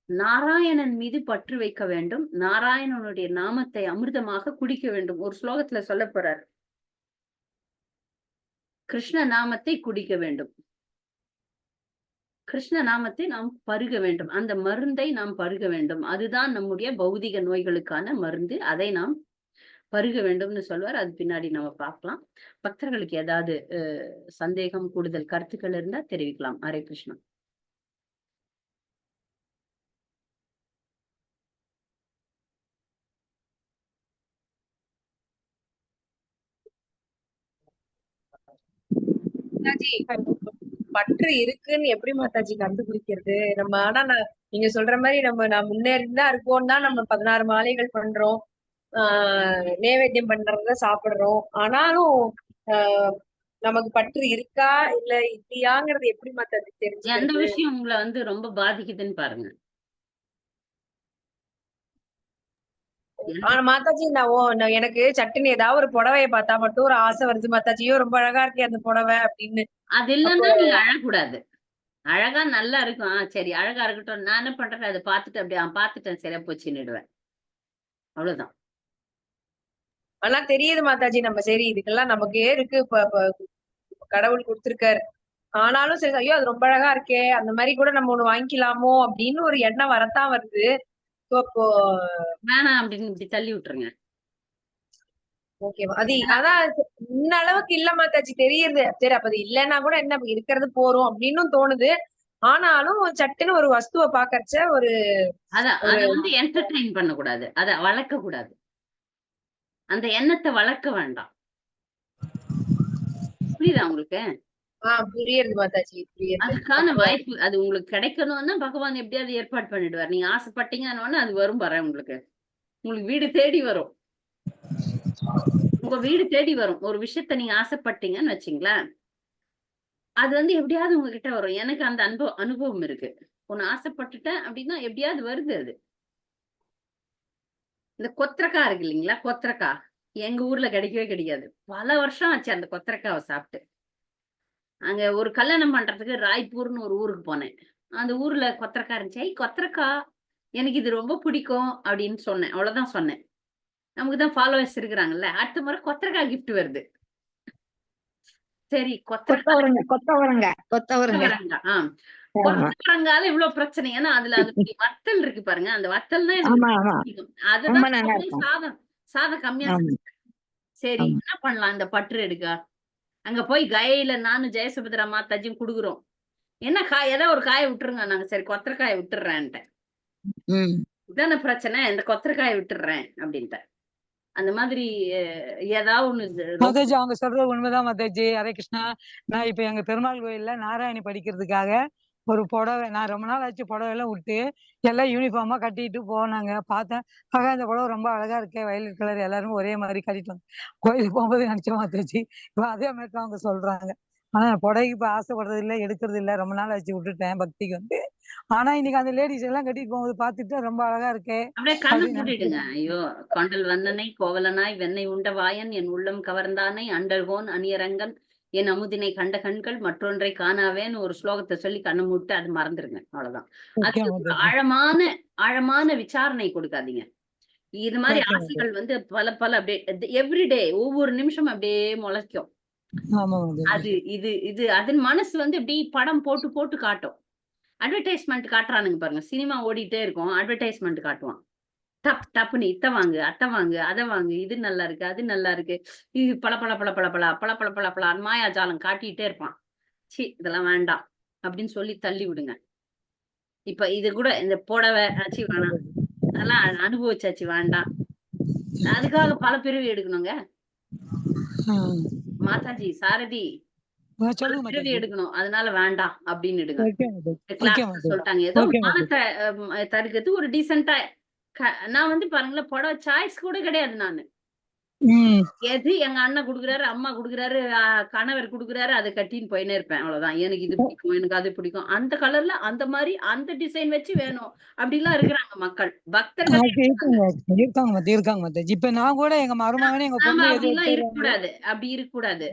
நாராயணன் மீது பற்று வைக்க வேண்டும். நாராயணனுடைய நாமத்தை அமிர்தமாக குடிக்க வேண்டும். ஒரு ஸ்லோகத்துல சொல்லப் போறார். கிருஷ்ண நாமத்தை குடிக்க வேண்டும். கிருஷ்ண நாமத்தை நாம் பருக வேண்டும். அந்த மருந்தை நாம் பருக வேண்டும். அதுதான் நம்முடைய பௌதிக நோய்களுக்கான மருந்து. அதை நாம் பருக வேண்டும்னு சொல்வார். அது பின்னாடி நம்ம பார்க்கலாம். பக்தர்களுக்கு ஏதாவது சந்தேகம், கூடுதல் கருத்துக்கள் இருந்தா தெரிவிக்கலாம். ஹரே கிருஷ்ணா. மாதாஜி பற்று இருக்குன்னு எப்படி மாதாஜி கண்டுபிடிக்கிறது? நம்ம ஆனா நீங்க சொல்ற மாதிரி நான் முன்னேறி தான் இருக்கோம் தான் நம்ம 16 மாலைகள் பண்றோம். நேவேத்தியம் பண்றத சாப்பிடுறோம். ஆனாலும் ஆஹ் நமக்கு பற்று இருக்கா இல்ல இல்லையாங்கிறது எப்படி மாதாஜி எந்த தெரிஞ்சுக்கிறது? விஷயம் உங்கள வந்து ரொம்ப பாதிக்குதுன்னு பாருங்க. ஆனா மாதாஜி எனக்கு சட்டுன்னு ஏதாவது ஒரு புடவைய பார்த்தா மட்டும் ஒரு ஆசை வருது மாதாஜி. ஐயோ ரொம்ப அழகா இருக்கே அந்த புடவை அப்படின்னு. அது அப்போ இல்லன்னா நீங்க அழக்கூடாது. அழகா நல்லா இருக்கும். சரி அழகா இருக்கட்டும். நான் என்ன பண்றேன், அத பார்த்துட்டு அப்படியே பார்த்துட்டேன் சரியா போச்சுன்னுடுவேன். அவ்வளவுதான். ஆனா தெரியுது மாதாஜி நம்ம சரி இதுக்கெல்லாம் நமக்கே இருக்கு கடவுள் கொடுத்திருக்காரு. ஆனாலும் சரி, ஐயோ அது ரொம்ப அழகா இருக்கே அந்த மாதிரி கூட நம்ம ஒண்ணு வாங்கிக்கலாமோ அப்படின்னு ஒரு எண்ணம் வரத்தான் வருது. அப்போ வேணாம் அப்படின்னு இப்படி தள்ளி விட்டுருங்க. ஓகேவா அதான் இந்த அளவுக்கு இல்ல மாதாஜி தெரியுது. சரி அப்ப அது இல்லைன்னா கூட என்ன இருக்கிறது போறோம் அப்படின்னு தோணுது. ஆனாலும் சட்டுன்னு ஒரு வஸ்துவை பாக்கறச்ச ஒரு அத வந்து என்டர்டெயின் பண்ணக்கூடாது. அத வளர்க்கக் கூடாது. அந்த எண்ணத்த வளர்க்க வேண்டாம். புரியுதா உங்களுக்கு? புரியுது மாதாஜி புரியுது. அதுக்கான அப்போ வாய்ப்பு அது உங்களுக்கு கிடைக்கணும்னா பகவான் எப்படியாவது ஏற்பாடு பண்ணிடுவார். நீங்க ஆசைப்பட்டீங்கன்னா அது வரும் பாரேன் உங்களுக்கு. உங்களுக்கு வீடு தேடி வரும். உங்க வீடு தேடி வரும். ஒரு விஷயத்த நீங்க ஆசைப்பட்டீங்கன்னு வச்சுங்களேன், அது வந்து எப்படியாவது உங்ககிட்ட வரும். எனக்கு அந்த அனுபவம் இருக்கு. ஒண்ணு ஆசைப்பட்டுட்டேன் அப்படின்னா எப்படியாவது வருது அது. இந்த கொத்தரக்காய் இருக்கு இல்லைங்களா? கொத்தரக்காய். எங்க ஊர்ல கிடைக்கவே கிடைக்காது. பல வருஷம் ஆச்சு அந்த கொத்தரக்காவ சாப்பிட்டு. அங்க ஒரு கல்யாணம் பண்றதுக்கு ராய்ப்பூர்ன்னு ஒரு ஊருக்கு போனேன். அந்த ஊர்ல கொத்தரக்காய் இருந்துச்சு. "ஐ கொத்தரக்காய், எனக்கு இது ரொம்ப பிடிக்கும்" அப்படின்னு சொன்னேன். அவ்வளவுதான் சொன்னேன். நமக்கு தான் ஃபாலோவர்ஸ் இருக்கிறாங்கல்ல. அடுத்த முறை கொத்தரக்காய் கிஃப்ட் வருது. சரி கொத்தரக்காய் கொத்தவரங்காய். கொத்தவரங்கா. ஆ. ஆமா. கொத்தவரங்கால இவ்ளோ பிரச்சனை. ஏன்னா அதுல வத்தல் இருக்கு பாருங்க. அந்த வத்தல் தான் எனக்கு ஆமா, ஆமா. பிடிக்கும். ரொம்ப அததான் நல்லா சாப்பிடுவேன். இருக்கும். சாதம் சாதம் கம்மியா ஆமா, சரி ஆமா. என்ன பண்ணலாம் இந்த பற்று எடுக்க? அங்க போய் கயையில நானும் ஜெயசுபத்ரா மாதாஜியும் குடுக்குறோம். என்ன காய் ஏதோ ஒரு காய விட்டுருங்க. நாங்க சரி கொத்தரக்காய விட்டுர்றேன்ட்டேன். ம். இதானே பிரச்சனை. இந்த கொத்தரக்காய விட்டுர்றேன் அப்படின்ட்டேன். அந்த மாதிரி ஏதாவது ஒண்ணு மாதாஜி அவங்க சொல்றது உண்மைதான் மாதாஜி. ஹரே கிருஷ்ணா. நான் இப்ப எங்க பெருமாள் கோயில்ல நாராயணி படிக்கிறதுக்காக ஒரு புடவை, நான் ரொம்ப நாள் ஆச்சு புடவையெல்லாம் விட்டு எல்லாம் யூனிஃபார்மா கட்டிட்டு போனாங்க. பார்த்தேன். ஆகா இந்த புடவை ரொம்ப அழகா இருக்கே, வயலட் கலர், எல்லாரும் ஒரே மாதிரி கட்டிட்டு வந்தோம். கோயிலுக்கு போகும்போது நினைச்ச மாதாஜி இப்ப அதே மாதிரி தான் அவங்க சொல்றாங்க. ஆனா புடவைக்கு இப்ப ஆசைப்படுறது இல்லை, எடுக்கிறது இல்லை. ரொம்ப நாள் ஆச்சு விட்டுட்டேன் பக்திக்கு வந்து. ஆனா இன்னைக்கு அந்த லேடிஸ் எல்லாம் கட்டிட்டு போகும்போது பார்த்துட்டு ரொம்ப அழகா இருக்கே அப்படியே கண்ணு அப்படின்னு மூடிடுங்க. நினைக்கிறேன். ஐயோ! கொண்டல் வண்ணனை கோவலனாய் வெண்ணெய் உண்ட வாயன் என் உள்ளம் கவர்ந்தானை அண்டர்கோன் அணியரங்கன் என் அமுதினை கண்ட கண்கள் மற்றொன்றை காணாவேன்னு ஒரு ஸ்லோகத்தை சொல்லி கண்ணை மூட்டு அது மறந்துருங்க. அவ்வளவுதான். ஓகே அதுக்கு ஒரு மாதாஜி. ஆழமான விசாரணை கொடுக்காதீங்க. இது மாதிரி ஓகே மாதாஜி. ஆசைகள் வந்து பல பல அப்படியே எவ்ரிடே ஒவ்வொரு நிமிஷம் அப்படியே முளைக்கும். ஆமா மாதாஜி. அது இது இது அதன் மனசு வந்து இப்படி படம் போட்டு போட்டு காட்டும். அட்வர்டைஸ்மெண்ட் காட்டுறானுங்க பாருங்க. சினிமா ஓடிட்டே இருக்கும். அட்வர்டைஸ்மெண்ட் காட்டுவான். டப்புன்னு இத்த வாங்கு, அத்த வாங்கு, அத வாங்கு, இது நல்லா இருக்கு, அது நல்லா இருக்கு. இது பளபள மாயாஜாலம் காட்டிட்டே இருப்பான். ச்சீ இதெல்லாம் வேண்டாம். அப்படின்னு சொல்லி தள்ளி விடுங்க. இப்ப இது கூட இந்த புடவை ஆச்சு வேணாம். அதெல்லாம் அனுபவிச்சாச்சு வேண்டாம். அதுக்காக பல பிறவி எடுக்கணுங்க. மாதாஜி, சாரதி பல சொல்லுங்க பிறவி மாதாஜி. எடுக்கணும். அதனால வேண்டாம் அப்படின்னு இடுங்க. ஓகே மாதாஜி. ஓகே கிளாஸ்ல மாதாஜி. சொல்லிட்டாங்க. ஏதோ ஓகே மாதாஜி. மானத்தை தடுக்கிறது ஒரு டீசென்ட்டா நான் வந்து பாருங்களேன் புடவை சாய்ஸ் கூட கிடையாது நானு. ம். எது எங்க அண்ணன் குடுக்குறாரு, அம்மா குடுக்குறாரு, கணவர் குடுக்குறாரு, அத கட்டின்னு போயின்னே இருப்பேன். அவ்வளவுதான். எனக்கு இது பிடிக்கும், எனக்கு அது பிடிக்கும். அந்த கலர்ல, அந்த மாரி, அந்த டிசைன் வச்சு வேணும். அப்படிலாம் இருக்கிறாங்க மக்கள். பக்தர்களே அது இருக்காங்க மாதாஜி. இருக்காங்க மாதாஜி. இப்ப நான் கூட எங்க மருமகனே எங்க நாம பொண்ணு எது அப்படிலாம் எடுத்துறாங்களோ. இருக்கக்கூடாது. அப்படி இருக்கக்கூடாது.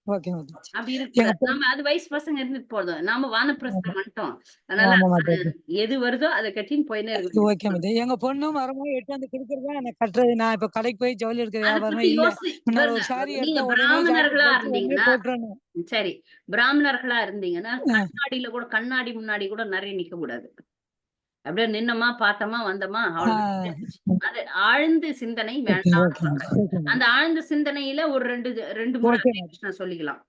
ஓகே மாதாஜி. அப்படி எங்க இருக்கக்கூடாது. பொண்ணு நாம அது வயசு பசங்க இருந்துட்டு போதும். நாம வானப்பிரஸ்தம் வந்துட்டோம். அதனால ஆமா மாதாஜி. எது வருதோ அத கட்டின்னு போயின்னே இருக்கணும். ஓகே மாதாஜி. எங்க பொண்ணும் மருமகனும் எடுத்து வந்து குடுக்கறதா எனக்கு கட்டுறது. நான் இப்ப கடைக்கு போய் ஜவுளி எடுக்கிற அத வியாபாரமே பத்தி இல்ல. முன்னால பாருங்க. ஒரு சாரி நீங்க எடுத்தா உடனே ஜாக்கெட் பிராமணர்களா போட்டு உடனே இருந்தீங்கன்னா போட்டுறணும். சரி. பிராமணர்களா இருந்தீங்கன்னா, கண்ணாடியில கூட கண்ணாடி முன்னாடி கூட நெறைய நிக்க கூடாது. அப்படியே நின்னோமா, பார்த்தோமா, வந்தோமா அவ்வளவுதான். அது ஆழ்ந்த சிந்தனை வேண்டாம்னு ஓகே சொல்றேன். ஓகே அந்த ஆழ்ந்த சிந்தனையில ஒரு 2 முறை ஓகே ஹரே கிருஷ்ணா சொல்லிக்கலாம்.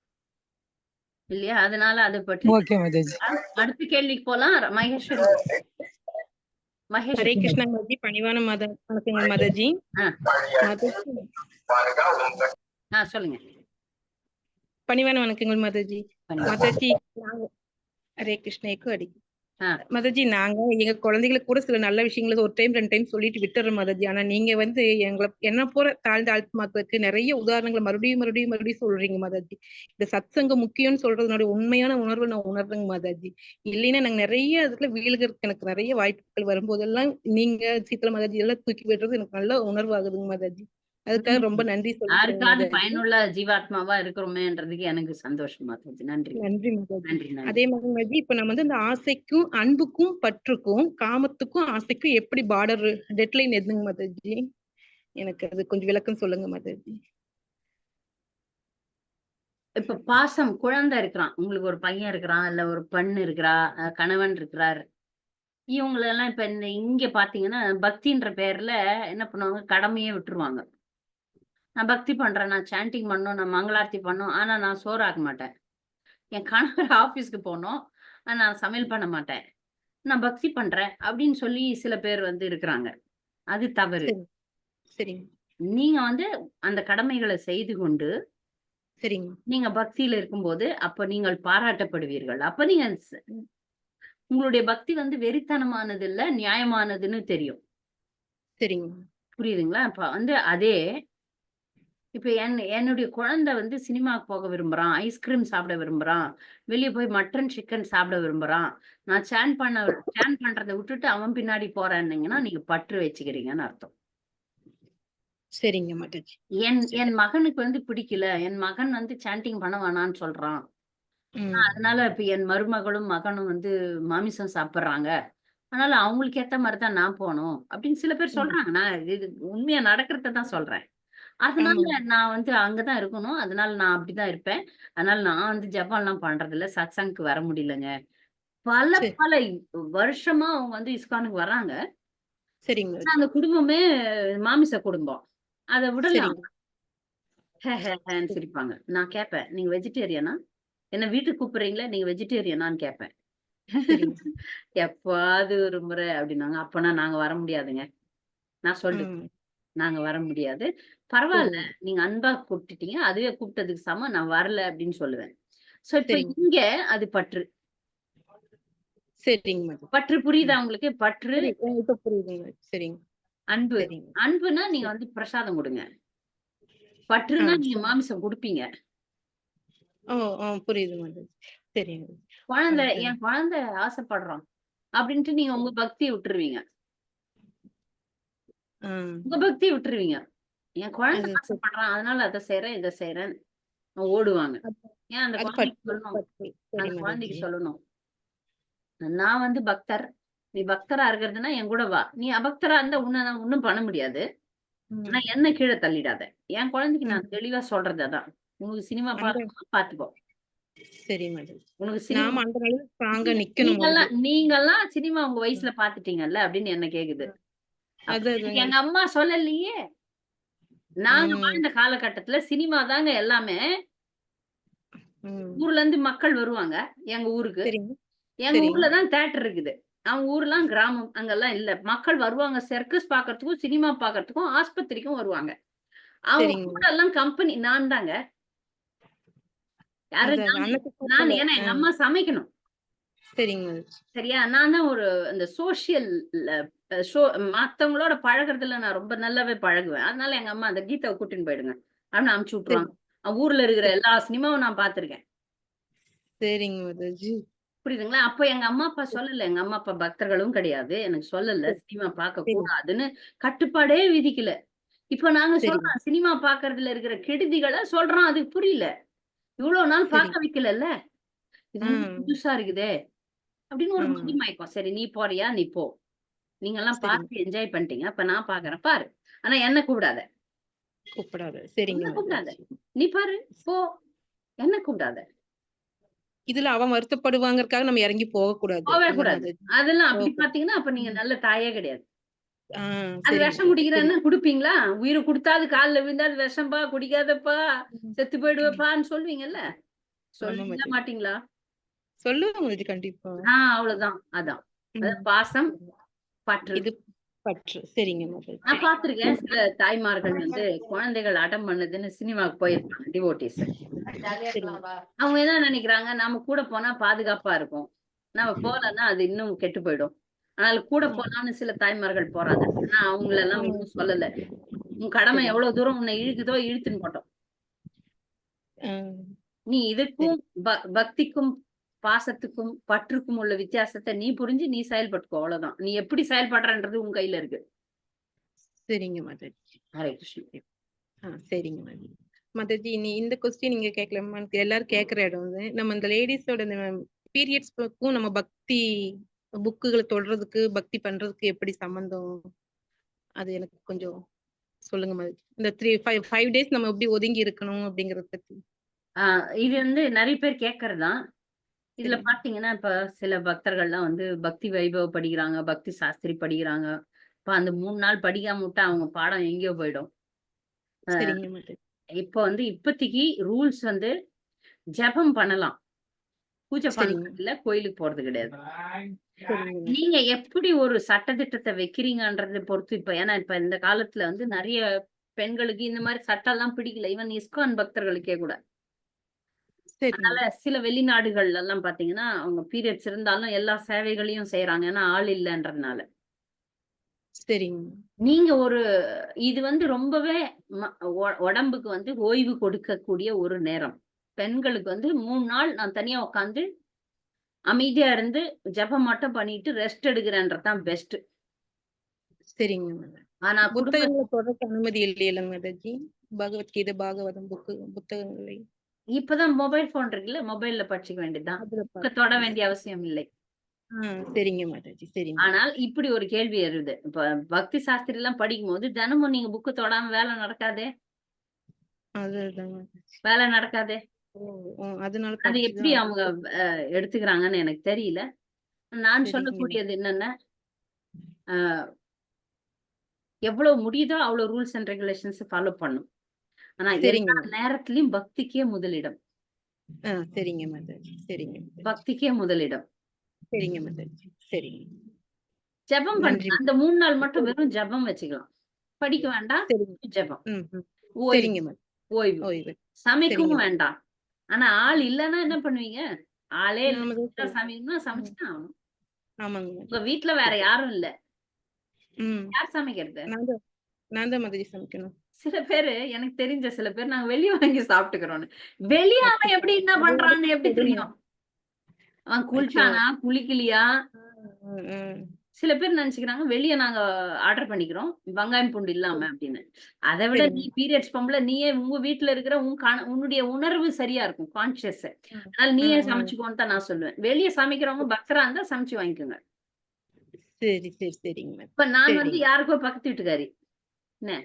இல்லையா? அதனால அத பற்றி ஓகே மாதாஜி. அடுத்த கேள்விக்கு போலாம். மகேஸ்வரி. ஹரே மகேஸ்வரி. கிருஷ்ணா மாதாஜி. பணிவான வணக்கங்கள் மாதாஜி. ஆ. மாதாஜி சொல்லுங்க. பணிவான வணக்கங்கள் மாதாஜி. மாதாஜி ஹரே கிருஷ்ணேக்கு அடி மாதாஜி. நாங்க எங்க குழந்தைகளுக்கு கூட சில நல்ல விஷயங்களை ஒரு டைம் 2 டைம் சொல்லிட்டு விட்டுறோம் மாதாஜி. ஆனா நீங்க வந்து என்ன போற தாழ்ந்த ஆத்மாக்களுக்கு நிறைய உதாரணங்களை மறுபடியும் சொல்றீங்க மாதாஜி. இந்த சத்சங்கம் முக்கியம்னு சொல்றதுனுடைய உண்மையான உணர்வை நான் உணர்றேங்க மாதாஜி. இல்லைன்னா நாங்க நிறைய இதுல வீழ்கிறதுக்கு எனக்கு நிறைய வாய்ப்புகள் வரும்போதெல்லாம் நீங்க சீத்தல மாதாஜி எல்லாம் தூக்கி விடுறது எனக்கு நல்ல உணர்வு ஆகுதுங்க மாதாஜி. அதுக்காக ரொம்ப நன்றி சொல்லிக்கிறேன் யாருக்காவது மாதாஜி. பயனுள்ள ஜீவாத்மாவா இருக்கிறோமேன்றதுக்கு எனக்கு சந்தோஷம் மாதாஜி. நன்றி. நன்றி மாதாஜி. நன்றி. அதே மாதிரி மாதாஜி இப்ப நம்ம வந்து இந்த ஆசைக்கும் அன்புக்கும் பற்றுக்கும் காமத்துக்கும் ஆசைக்கும் எப்படி பார்டர் டெட்லைன் எதுங்க மாதாஜி? எனக்கு அது கொஞ்சம் விளக்கம் சொல்லுங்க மாதாஜி. இப்ப பாசம் குழந்தை இருக்கிறான். உங்களுக்கு ஒரு பையன் இருக்கிறான், இல்ல ஒரு பெண் இருக்கிறா, கணவன் இருக்கிறார். இவங்களெல்லாம் இப்ப இங்க பாத்தீங்கன்னா, பக்தின்ற பேர்ல என்ன பண்ணுவாங்க, கடமையே விட்டுருவாங்க. நான் பக்தி பண்றேன், நான் சாண்டிங் பண்ணணும், நான் மங்களார்த்தி பண்ணணும். ஆனா நான் சோறு ஆக்க மாட்டேன். என் கணவர் ஆபீஸ்க்கு போகணும். ஆனா நான் சமையல் பண்ண மாட்டேன். நான் பக்தி பண்றேன் அப்படின்னு சொல்லி சில பேர் வந்து இருக்கிறாங்க. அது தவறு. சரி சரிங்க நீங்க வந்து அந்த கடமைகளை செய்து கொண்டு சரிங்க நீங்க பக்தியில இருக்கும்போது, அப்ப நீங்கள் பாராட்டப்படுவீர்கள். அப்ப நீங்க உங்களுடைய பக்தி வந்து வெறித்தனமானது இல்ல, நியாயமானதுன்னு தெரியும். சரிங்க புரியுதுங்களா? இப்ப வந்து அதே இப்ப என்னுடைய குழந்தை வந்து சினிமாக்கு போக விரும்புறான், ஐஸ்கிரீம் சாப்பிட விரும்புறான், வெளிய போய் மட்டன், சிக்கன் சாப்பிட விரும்புறான். நான் சேன் பண்றத விட்டுட்டு அவன் பின்னாடி போறேன்னீங்கன்னா, நீங்க பற்று வச்சுக்கிறீங்கன்னு அர்த்தம். சரிங்க மாதாஜி. என் சரி. என் மகனுக்கு வந்து பிடிக்கல. என் மகன் வந்து சாண்டிங் பண்ண வேணான்னு சொல்றான். ம். அதனால இப்ப என் மருமகளும், மகனும் வந்து மாமிசம் சாப்பிடுறாங்க. அதனால அவங்களுக்கு ஏத்த மாரி தான் நான் போணும். அப்படின்னு சில பேர் ம். சொல்றாங்க. நான் இது உண்மையா நடக்கிறத தான் சொல்றேன். அதனால ஆமா. நான் வந்து அங்க தான் இருக்கணும். அதனால நான் அப்படிதான் இருப்பேன். அதனால நான் வந்து ஜெபம்லாம் பண்றதில்ல. சத்சங்க்கு வர முடியலங்க. பல சரி. பல வருஷமா அவங்க வந்து இஸ்கானுக்கு வர்றாங்க. சரிங்க ஆனா மாதாஜி. அந்த குடும்பமே மாமிச குடும்பம். அத விடலாம். சரிங்க. ஹே ஹே ஹேன்னு சரி. சிரிப்பாங்க. நான் கேட்பேன். நீங்க வெஜிடேரியனா? என்ன வீட்டுக்கு கூப்பிடுறீங்களா? நீங்க வெஜிடேரியனான்னு கேட்பேன். சரிங்க. எப்பாவது ஒரு முறை அப்படின்னாங்க. அப்பன்னா நாங்க வர முடியாதுங்க. நான் சொல்லிட்டேன். ம். நாங்க வர முடியாது. பரவால்ல. சரிங்க. நீங்க அன்பா கூப்பிட்டுட்டீங்க. அதுவே கூப்பிட்டதுக்கு சமம். நான் வரல அப்படின்னு சொல்லுவேன். சோ இப்ப சரிங்க. இங்க அது பற்று. சரிங்க மாதாஜி. பற்று புரியுதா ம். உங்களுக்கு? பற்று, சரி. இப்ப புரியுதுங்க. சரிங்க. அன்பு. சரிங்க. அன்புனா நீங்க சரி. வந்து பிரசாதம் குடுங்க. ஆ பற்றுனா நீங்க சரி. மாமிசம் குடுப்பீங்க. ஓ! புரியுது மாதாஜி. சரிங்க. ஆ. என் குழந்தை ஆசைப்படுறான். அப்படின்ட்டு நீங்க உங்க பக்திய விட்டுருவீங்க. ஆ. உங்க பக்திய விட்டுருவீங்க. என் குழந்தை அது சரி. ஆசைப்படுறான். அதனால அத செய்றேன், இத செய்றேன். ஓடுவாங்க. அது ஏன் அந்த அது குழந்தைக்கு பற்று சொல்லணும். பற்று. சரி அந்த குழந்தைக்கு மாதாஜி. சொல்லணும். நான் வந்து பக்தர். நீ பக்தரா இருக்கிறதுன்னா என் கூட வா. நீ அபக்தரா இருந்தா உன்ன நான் ஒண்ணும் பண்ண முடியாது. ஆனா ம். என்ன கீழ தள்ளிடாத. என் குழந்தைக்கு ம். நான் தெளிவா சொல்றது அதான். உனக்கு சினிமா அந்த பார்க்கணுமா பார்த்துக்கோ. சரி மாதாஜி. உனக்கு சினிமா நாம அந்த அளவுக்கு ஸ்ட்ராங்கா நிக்கணும் முதல்ல. நீங்கலாம் சினிமா உங்க ம். வயசுல பார்த்துட்டீங்கல்ல அப்படின்னு என்ன கேக்குது. ம். அப்ப அது எனக்கு அதாங்க. எங்க அம்மா சொல்லலையே. நாங்க ம். வாழ்ந்த காலகட்டத்துல சினிமா தாங்க எல்லாமே. ம். ஊர்ல இருந்து மக்கள் வருவாங்க எங்க ஊருக்கு. சரிங்க. எங்க சரிங்க. ஊர்ல தான் தியேட்டர் இருக்குது. அவங்க ஊர்லாம் கிராமம். அங்கலாம் இல்ல. மக்கள் வருவாங்க சர்க்கஸ் பார்க்கறதுக்கும், சினிமா பார்க்கறதுக்கும், ஆஸ்பத்திரிக்கும் வருவாங்க. அவங்க சரிங்க. கூடலாம் கம்பெனி நான் தாங்க. யாரு அதான் அதான். நானு. அன்னத்து சாப்பாடு. ஏன்னா எங்க அம்மா சமைக்கணும். சரிங்க மாதாஜி. சரியா? நான் தான் ஒரு அந்த சோசியல் ல ஷோ மத்தவங்களோட பழகுறதுல நான் ரொம்ப நல்லாவே பழகுவேன். அதனால எங்க அம்மா அந்த கீதாவ கூட்டின்னு போயிடுங்க. அப்படின்னு அனுப்பிச்சு சரி. விட்டுருவாங்க. ஊர்ல இருக்கிற சரி. எல்லா சினிமாவும் நான் பார்த்துருக்கேன். சரிங்க மாதாஜி. புரியுதுங்களா? அப்ப எங்க அம்மா, அப்பா சொல்லல. எங்க அம்மா, அப்பா பக்தர்களும் கிடையாது. எனக்கு சொல்லல. சரி. சினிமா பார்க்க சரி. கூடாதுன்னு கட்டுப்பாடே விதிக்கல. இப்ப நாங்க சரிங்க. சொல்றோம். சினிமா பார்க்கறதுல இருக்கிற கெடுதிகள சொல்றோம். அதுக்கு புரியல. இவ்ளோ நாள் சரிங்க. பார்க்க வைக்கலல்ல. இது ஆ. என்னமோ புதுசா இருக்குதே! அப்படின்னு ஆ. ஒரு மதிமயக்கம். சரி நீ போறியா? நீ போ. நீங்கலாம் சரிங்க. பார்த்து என்ஜாய் பண்ணிட்டீங்க. அப்ப நான் பார்க்குறேன். பாரு. ஆனா என்ன கூப்பிடாத. கூப்பிடாத. சரிங்க என்ன கூப்பிடாத. மாதாஜி. நீ பாரு. போ. என்ன கூப்பிடாத. இதுல அவன் வருத்தப்படுவாங்கறதுக்காக நம்ம இறங்கி போகக்கூடாது. போவே இல்ல கூடாது. மாதாஜி. அதெல்லாம் அப்படி போகக்கூடாது. பார்த்தீங்கன்னா, அப்ப நீங்க ம். நல்ல தாயே கிடையாது. ஆ. அது சரிங்க விஷம் மாதாஜி. சரி. குடிக்கிறேன்னு குடுப்பீங்களா? உயிர குடுத்தா அது கால்ல விழுந்தா அது விஷம்பா, குடிக்காதப்பா, ம். செத்து ம். போயிடுவேப்பான்னு சொல்வீங்கல்ல? ஆமா சொல்லுவீங்களா? மாதாஜி. மாட்டீங்களா? சொல்லுவேன் மாதாஜி கண்டிப்பா. அவ்வளவுதான். அதான். ம். அதாவது பாசம், சரிங்க. பற்று. இது பற்று. சரிங்க மாதாஜி. நான் பார்த்துருக்கேன். சில தாய்மார்கள் வந்து குழந்தைகள் அடம் பண்ணுதுன்னு சினிமாவுக்கு போயிருப்பாங்க டிவோட்டீஸ். சரிங்க. அவங்க என்ன நினைக்கிறாங்க, நாம கூட போனா பாதுகாப்பா இருக்கும். நம்ம போலன்னா அது இன்னும் கெட்டு போயிடும். அதனால கூட ஆ. போலான்னு சில தாய்மார்கள் போறாங்க. ஆனா அவங்களெல்லாம் ஆ. ஒண்ணும் சொல்லல. உன் கடமை சரிங்க. எவ்வளவு தூரம் உன்னை இழுக்குதோ இழுத்துன்னு போட்டோம். ஆ. நீ சரி. இதுக்கும் பக்திக்கும், பாசத்துக்கும், பற்றுக்கும் உள்ள வித்தியாசத்த நீ புரிஞ்சு நீ செயல்பட்டுக்கோ அவ்வளவுதான். நீ எப்படி செயல்படுறன்றது உன் கையில இருக்கு. சரிங்க மாதாஜி. ஹரே கிருஷ்ணா. சரிங்க மாதாஜி. மாதாஜி இந்த கொஸ்டின் நீங்க கேட்கலாமா? எல்லாரும் கேட்கிற இடம் வந்து நம்ம இந்த லேடிஸோட இந்த பீரியட்ஸ்க்கும் நம்ம பக்தி புக்குகள தொடுறதுக்கு, பக்தி பண்றதுக்கு எப்படி சம்மந்தம்? அது எனக்கு கொஞ்சம் சொல்லுங்க மாதாஜி. இந்த 5 டேஸ் நம்ம எப்படி ஒதுங்கி இருக்கணும் அப்படிங்கறத பத்தி. ஆ இது வந்து நெறைய பேர் கேட்கறது தான். இதுல சரிங்க. பார்த்தீங்கன்னா, இப்ப சில பக்தர்கள்லாம் வந்து பக்தி வைபவ் படிக்கிறாங்க, பக்தி சாஸ்திரி படிக்கிறாங்க. இப்ப அந்த 3 நாள் படிக்காம விட்டா அவங்க பாடம் எங்கேயோ போயிடும். சரிங்க மாதாஜி. இப்ப வந்து இப்பத்திக்கு ரூல்ஸ் வந்து ஜெபம் பண்ணலாம். பூஜை சரிங்க. பண்றது இல்ல, கோயிலுக்கு போறது கிடையாது. சரிங்க மாதாஜி. நீங்க எப்படி ஒரு சட்டதிட்டத்த வைக்கிறீங்கன்றத பொறுத்து ஏன்னா இப்ப இந்த காலத்துல வந்து நெறைய பெண்களுக்கு இந்த மாரி சட்டம்லாம் பிடிக்கல. ஈவன் இஸ்கான் பக்தர்களுக்கே கூட. சரிங்க. அதனால சில வெளிநாடுகள்ல எல்லாம் பார்த்தீங்கன்னா, அவங்க பீரியட்ஸ் இருந்தாலும் எல்லா சேவைகளையும் செய்றாங்க. ஏன்னா ஆள் இல்லன்றதுனால. சரிங்க. நீங்க இது வந்து ரொம்பவே உடம்புக்கு வந்து ஓய்வு கொடுக்கக்கூடிய ஒரு நேரம். பெண்களுக்கு வந்து 3 நாள் நான் தனியா உட்காந்து அமைதியா இருந்து ஜெபம் மட்டும் பண்ணிட்டு ரெஸ்ட் எடுக்கிறேன்றது தான் பெஸ்ட். சரிங்க மாதாஜி. ஆனா புத்தகங்களை தொடர்க்க அனுமதி இல்லையில மாதாஜி? பகவத்கீதை, பாகவதம் புத்தகங்களை இப்பதான் மொபைல் போன் இருக்குல்ல, மொபைல்ல படிச்சுக்க வேண்டியதுதான். அதுல புக்க தொட வேண்டிய அவசியம் இல்லை. சரிங்க மாதாஜி, சரிங்க. ஆனால் இப்படி ஒரு கேள்வி வருது. இப்ப பக்தி சாஸ்திரி எல்லாம் படிக்கும்போது தினமும் நீங்க புக்கு தொடாம வேலை நடக்காதே, அதுதான் மாதாஜி. வேலை நடக்காதே. அதனால அது எப்படி படிச்சுதான் அவங்க எடுத்துக்கிறாங்கன்னு எனக்கு தெரியல. நான் சரிங்க. சொல்லக்கூடியது என்னன்னா, அஹ் எவ்வளவு முடியுதோ அவ்வளவு ரூல்ஸ் அண்ட் ரெகுலேஷன்ஸ் ஃபாலோ பண்ணும். ஆனா சரிங்க. எல்லா நேரத்திலயும் பக்திக்கே முதலிடம். சரிங்க மாதாஜி, சரிங்க மாதாஜி. பக்திக்கே முதலிடம். சரிங்க மாதாஜி, சரிங்க. ஜெபம் நன்றி. பண்ணுங்க. அந்த 3 நாள் மட்டும் வெறும் ஜெபம் வச்சுக்கலாம். படிக்க வேண்டாம், சரிங்க. ஜெபம். ஓய்வு, சரிங்க மாதாஜி. ஓய்வு. ஓய்வு. சமைக்கவும் சரிங்க. வேண்டாம். ஆனா ஆள் இல்லன்னா என்ன பண்ணுவீங்க? ஆளே நாம தான் இல்ல, சமைக்கணும்னா சமைச்சுதான் ஆகணும். ஆமாங்க உங்க மாதாஜி. வீட்ல வேற யாரும் இல்ல. ம். யார் சமைக்கிறது? நான் தான் மாதாஜி சமைக்கணும். சில பேரு, எனக்கு தெரிஞ்ச சில பேர் நாங்க வெளிய வாங்கி சாப்பிட்டுக்கிறோம்னு. வெளிய அவன் எப்படி என்ன பண்றான்னு எப்படி தெரியும்? அவன் குளிச்சானா, குளிக்கலையா? சில பேர் நினைச்சுக்கிறாங்க வெளிய நாங்க ஆர்டர் பண்ணிக்கிறோம் வெங்காயம் பூண்டு இல்லாம அப்படின்னு. அதை விட நீ பீரியட்ஸ் பொம்பளை, நீயே உங்க வீட்டுல இருக்கிற உன்னுடைய உணர்வு சரியா இருக்கும், கான்சியஸ். அதனால நீயே சமைச்சுக்கோன்னு தான் நான் சொல்லுவேன். வெளிய சமைக்கிறவங்க பக்தரா இருந்தா சமைச்சு வாங்கிக்கோங்க. சரி சரி சரிங்க. இப்ப நான் வந்து யாருக்கோ பக்கத்து வீட்டுக்காரி என்ன,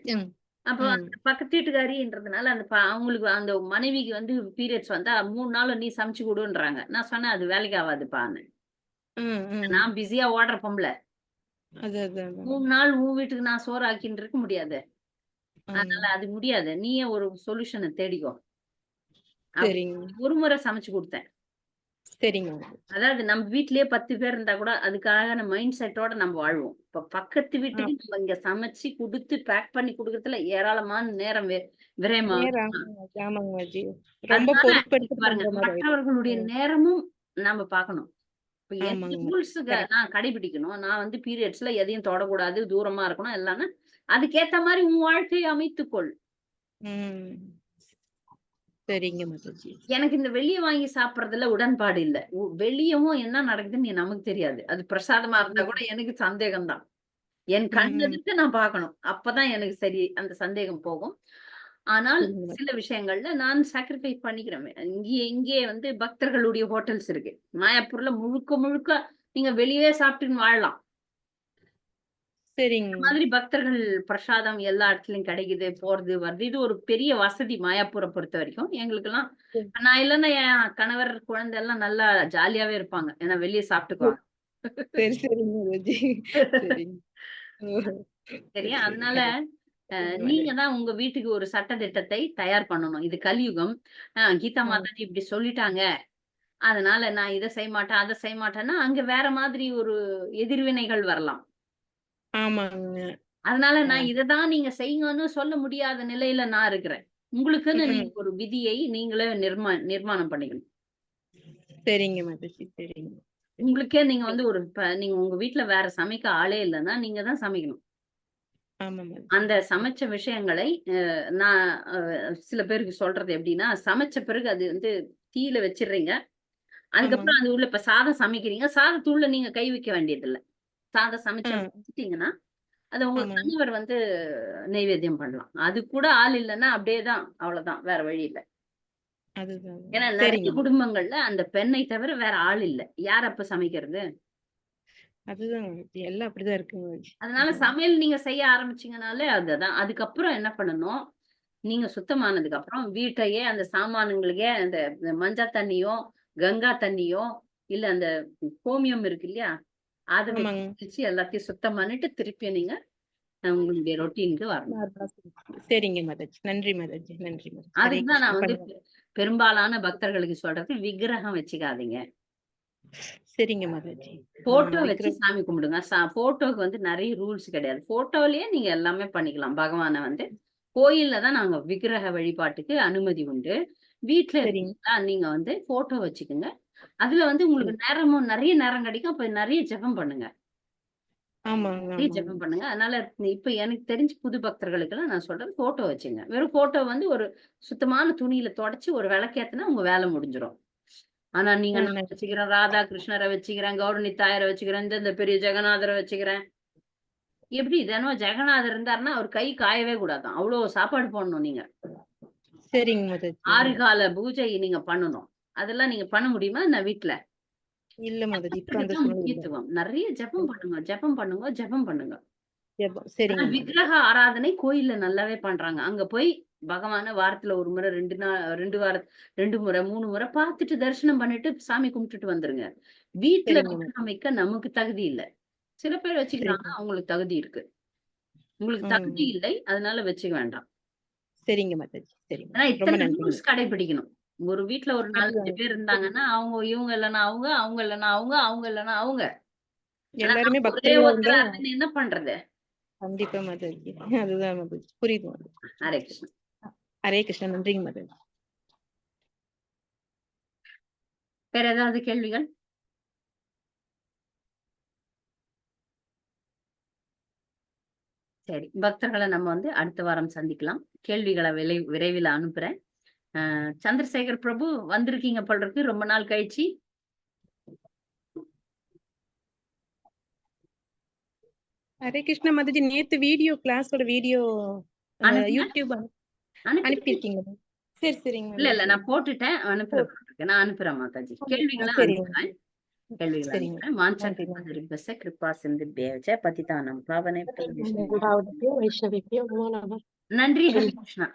அப்போ ம். அந்த பக்கத்து வீட்டுக்காரின்றதுனால அந்த அவங்களுக்கு அந்த மனைவிக்கு வந்து பீரியட்ஸ் வந்தா 3 நாள் நீ சமைச்சு கொடுன்றாங்க. நான் சொன்னேன் அது வேலைக்கு ஆகாதுப்பான்னு. நான் பிஸியா ஓடுற பொம்பளை. 3 நாள் உன் வீட்டுக்கு நான் சோறு ஆக்கின்னு இருக்க முடியாது. அதனால அது முடியாது. நீயே ஒரு சொல்யூஷனை தேடிக்கோ. சரிங்க. ஒரு முறை சமைச்சு கொடுத்தேன். சரிங்க. அதாவது நம்ம வீட்லயே 10 பேர் இருந்தா கூட அதுக்கான மைண்ட் செட்டோட நம்ம வாழ்வோம். இப்ப பக்கத்து வீட்டுக்கு நம்ம இங்க சமைச்சு கொடுத்து பேக் பண்ணி கொடுக்கறதுல ஏராளமான நேரம் விரயமாகும். ஆமாங்க மாதாஜி. ரொம்ப அதனால பொறுப்பெடுத்து பாருங்க, பண்ற மாதிரி ஆயிடும். மற்றவர்களுடைய நேரமும் நாம பார்க்கணும். இப்ப எந்த ஆமாங்க. ரூல்ஸுக்கு correct. நான் கடைபிடிக்கணும். நான் வந்து பீரியட்ஸ்ல எதையும் தொடக்கூடாது, தூரமா இருக்கணும் எல்லாமே. அதுக்கேத்த மாதிரி உன் வாழ்க்கையை அமைத்துக்கொள். சரிங்க மாதாஜி. எனக்கு இந்த வெளிய வாங்கி சாப்பிடுறதுல உடன்பாடு இல்ல. வெளியவும் என்ன நடக்குதுன்னு நமக்கு தெரியாது. அது பிரசாதமா இருந்தா கூட எனக்கு சந்தேகம் தான். என் கண் எதிர்த்து நான் பார்க்கணும். அப்பதான் எனக்கு சரி அந்த சந்தேகம் போகும். ஆனால் சில விஷயங்கள்ல நான் சாக்ரிஃபைஸ் பண்ணிக்கிறேன். இங்கே வந்து பக்தர்களுடைய ஹோட்டல்ஸ் இருக்கு. மாயாப்பூர்ல முழுக்க முழுக்க நீங்க வெளியே சாப்பிட்டுன்னு வாழலாம். சரிங்க. மாதிரி பக்தர்கள் பிரசாதம் எல்லா இடத்துலயும் கிடைக்குது, போறது வருது. இது ஒரு பெரிய வசதி மாயாப்பூரை பொறுத்த வரைக்கும். எங்களுக்கு எல்லாம் நான் இல்லைன்னா என் கணவர் குழந்தை எல்லாம் நல்லா ஜாலியாவே இருப்பாங்க. ஏன்னா வெளியே சாப்பிட்டுக்குவாங்க. சரி சரிங்க மாதாஜி. சரிங்க. சரியா? அதனால நீங்க தான் உங்க வீட்டுக்கு ஒரு சட்ட திட்டத்தை தயார் பண்ணணும். இது கலியுகம். கீதா மாதாஜி இப்படி சொல்லிட்டாங்க, அதனால நான் இதை செய்ய மாட்டேன், அதை செய்ய மாட்டேன்னா அங்க வேற மாதிரி ஒரு எதிர்வினைகள் வரலாம். ஆமாங்க. அதனால நான் இததான் நீங்க செய்யுங்கன்னு சொல்ல முடியாத நிலையில நான் இருக்கிறேன். உங்களுக்குன்னு நீங்க ஒரு விதியை நீங்களே நிர்மாணம் பண்ணிக்கணும். சரிங்க மாதாஜி, சரிங்க. உங்களுக்கே நீங்க வந்து நீங்க உங்க வீட்டுல வேற சமைக்க ஆளே இல்லைன்னா நீங்க தான் சமைக்கணும். அந்த சமைச்ச விஷயங்களை நான் சில பேருக்கு சொல்றது எப்படின்னா, சமைச்ச பிறகு அது வந்து தீயில வச்சிடுறீங்க. அதுக்கப்புறம் அது உள்ள இப்ப சாதம் சமைக்கிறீங்க, சாதத்துள்ள நீங்க கை வைக்க வேண்டியது இல்ல. சாதம் சமைச்சிட்டீங்கன்னா அது உங்க கணவர் வந்து நைவேத்தியம் பண்ணலாம். அது கூட ஆள் இல்லைன்னா அப்படியேதான், அவ்வளவுதான், வேற வழி இல்லை. ஏன்னா நிறைய குடும்பங்கள்ல அந்த பெண்ணை தவிர வேற ஆள் இல்ல. யார் அப்ப சமைக்கிறது? அதுதான் எல்லாம் அப்படிதான் இருக்குங்க. அதனால சமையல் நீங்க செய்ய ஆரம்பிச்சீங்கனாலே அதுதான். அதுக்கப்புறம் என்ன பண்ணணும், நீங்க சுத்தமானதுக்கு அப்புறம் வீட்டையே அந்த சாமானுங்களுக்கே அந்த மஞ்சள் தண்ணியோ, கங்கா தண்ணியோ, இல்ல அந்த கோமியம் இருக்கு இல்லையா, அதை வச்சு எல்லாத்தையும் சுத்தம் பண்ணிட்டு திருப்பி நீங்க உங்களுடைய ரொட்டீனுக்கு வரணும். சரிங்க மாதாஜி. நன்றி மாதாஜி, நன்றி மாதாஜி. அதுக்குதான் நான் வந்து பெரும்பாலான பக்தர்களுக்கு சொல்றது, விக்கிரகம் வச்சுக்காதீங்க. சரிங்க மாதாஜி. போட்டோ வச்சு சாமி கும்பிடுங்க. போட்டோக்கு வந்து நிறைய ரூல்ஸ் கிடையாது. போட்டோலயே நீங்க எல்லாமே பண்ணிக்கலாம். பகவானை வந்து கோயில்ல தான் நாங்க விக்கிரக வழிபாட்டுக்கு அனுமதி உண்டு. வீட்டுல இருக்கீங்களா நீங்க வந்து போட்டோ வச்சுக்கோங்க. அதுல வந்து உங்களுக்கு நேரமும் நிறைய நேரம் கிடைக்கும். அப்ப நிறைய ஜெபம் பண்ணுங்க. ஆமாங்க நிறைய ஜெபம் பண்ணுங்க. அதனால இப்ப எனக்கு தெரிஞ்சு புது பக்தர்களுக்கெல்லாம் நான் சொல்றேன், போட்டோ வச்சுங்க. வெறும் போட்டோ வந்து ஒரு சுத்தமான துணியில தொடச்சு ஒரு விளக்கேத்துனா உங்க வேலை முடிஞ்சிடும். ஆனா நீங்க நான் ஆமாம். வச்சுக்கிறேன், ராதா கிருஷ்ணரை வச்சுக்கிறேன், கௌரவ தாயரை வச்சுக்கிறேன், இந்த பெரிய ஜெகநாதரை வச்சுக்கிறேன். எப்படி தினம் ஜெகநாதர் இருந்தாருன்னா அவர் கை காயவே கூடாதான். அவ்வளவு சாப்பாடு போடணும் நீங்க. சரிங்க மாதாஜி. 6 கால பூஜை நீங்க பண்ணணும். அதெல்லாம் நீங்க பண்ண முடியுமா என்ன வீட்டுல? இல்ல மாதாஜி, இப்ப அந்த இதுதான் சூழ்நிலை இல்ல. முக்கியத்துவம். நிறைய ஜெபம் பண்ணுங்க, ஜெபம் பண்ணுங்க, ஜெபம் பண்ணுங்க. ஜெபம். சரிங்க மாதாஜி. விக்கிரக ஆராதனை கோயில்ல நல்லாவே பண்றாங்க. அங்க போய் பகவான வாரத்துல 1 முறை 2 நாள் 2 முறை 3 முறை பார்த்துட்டு தரிசனம் பண்ணிட்டு சாமி கும்பிட்டுட்டு வந்துருங்க. வீட்டுல சரிங்க மாதாஜி. விக்கிரகம் வைக்க நமக்கு தகுதி இல்ல. சில பேர் வச்சுக்கிறாங்க, சரிங்க. அவங்களுக்கு தகுதி இருக்கு. உங்களுக்கு தகுதி ம். இல்லை, அதனால வச்சுக்க வேண்டாம். சரிங்க மாதாஜி. சரிங்க. ஏன்னா ரொம்ப இத்தனை நன்றிங்க. ரூல்ஸ் கடைபிடிக்கணும். ஒரு வீட்ல ஒரு 4, 5 அதுதான். பேர் இருந்தாங்கன்னா, அவங்க இவங்க இல்லன்னா அவங்க, அவங்க இல்லன்னா அவங்க, அவங்க இல்லன்னா அவங்க. ஆனா எல்லாருமே நம்ம ஒரே பக்தர்களா இருந்தா ஒருத்தரா இருந்து என்ன பண்றது? கண்டிப்பா மாதாஜி. அதுதான் மாதாஜி. புரியுது மாதாஜி. ஹரே கிருஷ்ணா. ஹரே கிருஷ்ணா. நன்றிங்க மாதாஜி. வேற ஏதாவது கேள்விகள்? சரி, பக்தர்களை நம்ம வந்து அடுத்த வாரம் சந்திக்கலாம். கேள்விகளை விரைவில் அனுப்புறேன். சந்திரசேகர் பிரபு வந்திருக்கீங்க போல இருக்கு ரொம்ப நாள் கழிச்சு. ஹரே கிருஷ்ணா மாதாஜி. நேத்து வீடியோ கிளாஸோட வீடியோ அனுப்புங்க. யூடியூப் அனுப்பிட்டு அனுப்பியிருக்கீங்க. சரி சரிங்க இல்ல மாதாஜி. நான் போட்டுட்டேன், அனுப்புறேன். நான் அனுப்புறேன் மாதாஜி. கேள்விகளை சரிங்க. அனுப்புறேன். கேள்விகளை சரிங்க. அனுப்புறேன். வாஞ்சா நன்றி கிருபா மாதாஜி. திருப்பச கிருபா சிந்து பேவச்ச பतितानां पावनेभ्यो वैष्णवेभ्यो भावनेभ्यो वैष्णवेभ्यो नमो नमः। நன்றி. ஹரே கிருஷ்ணா.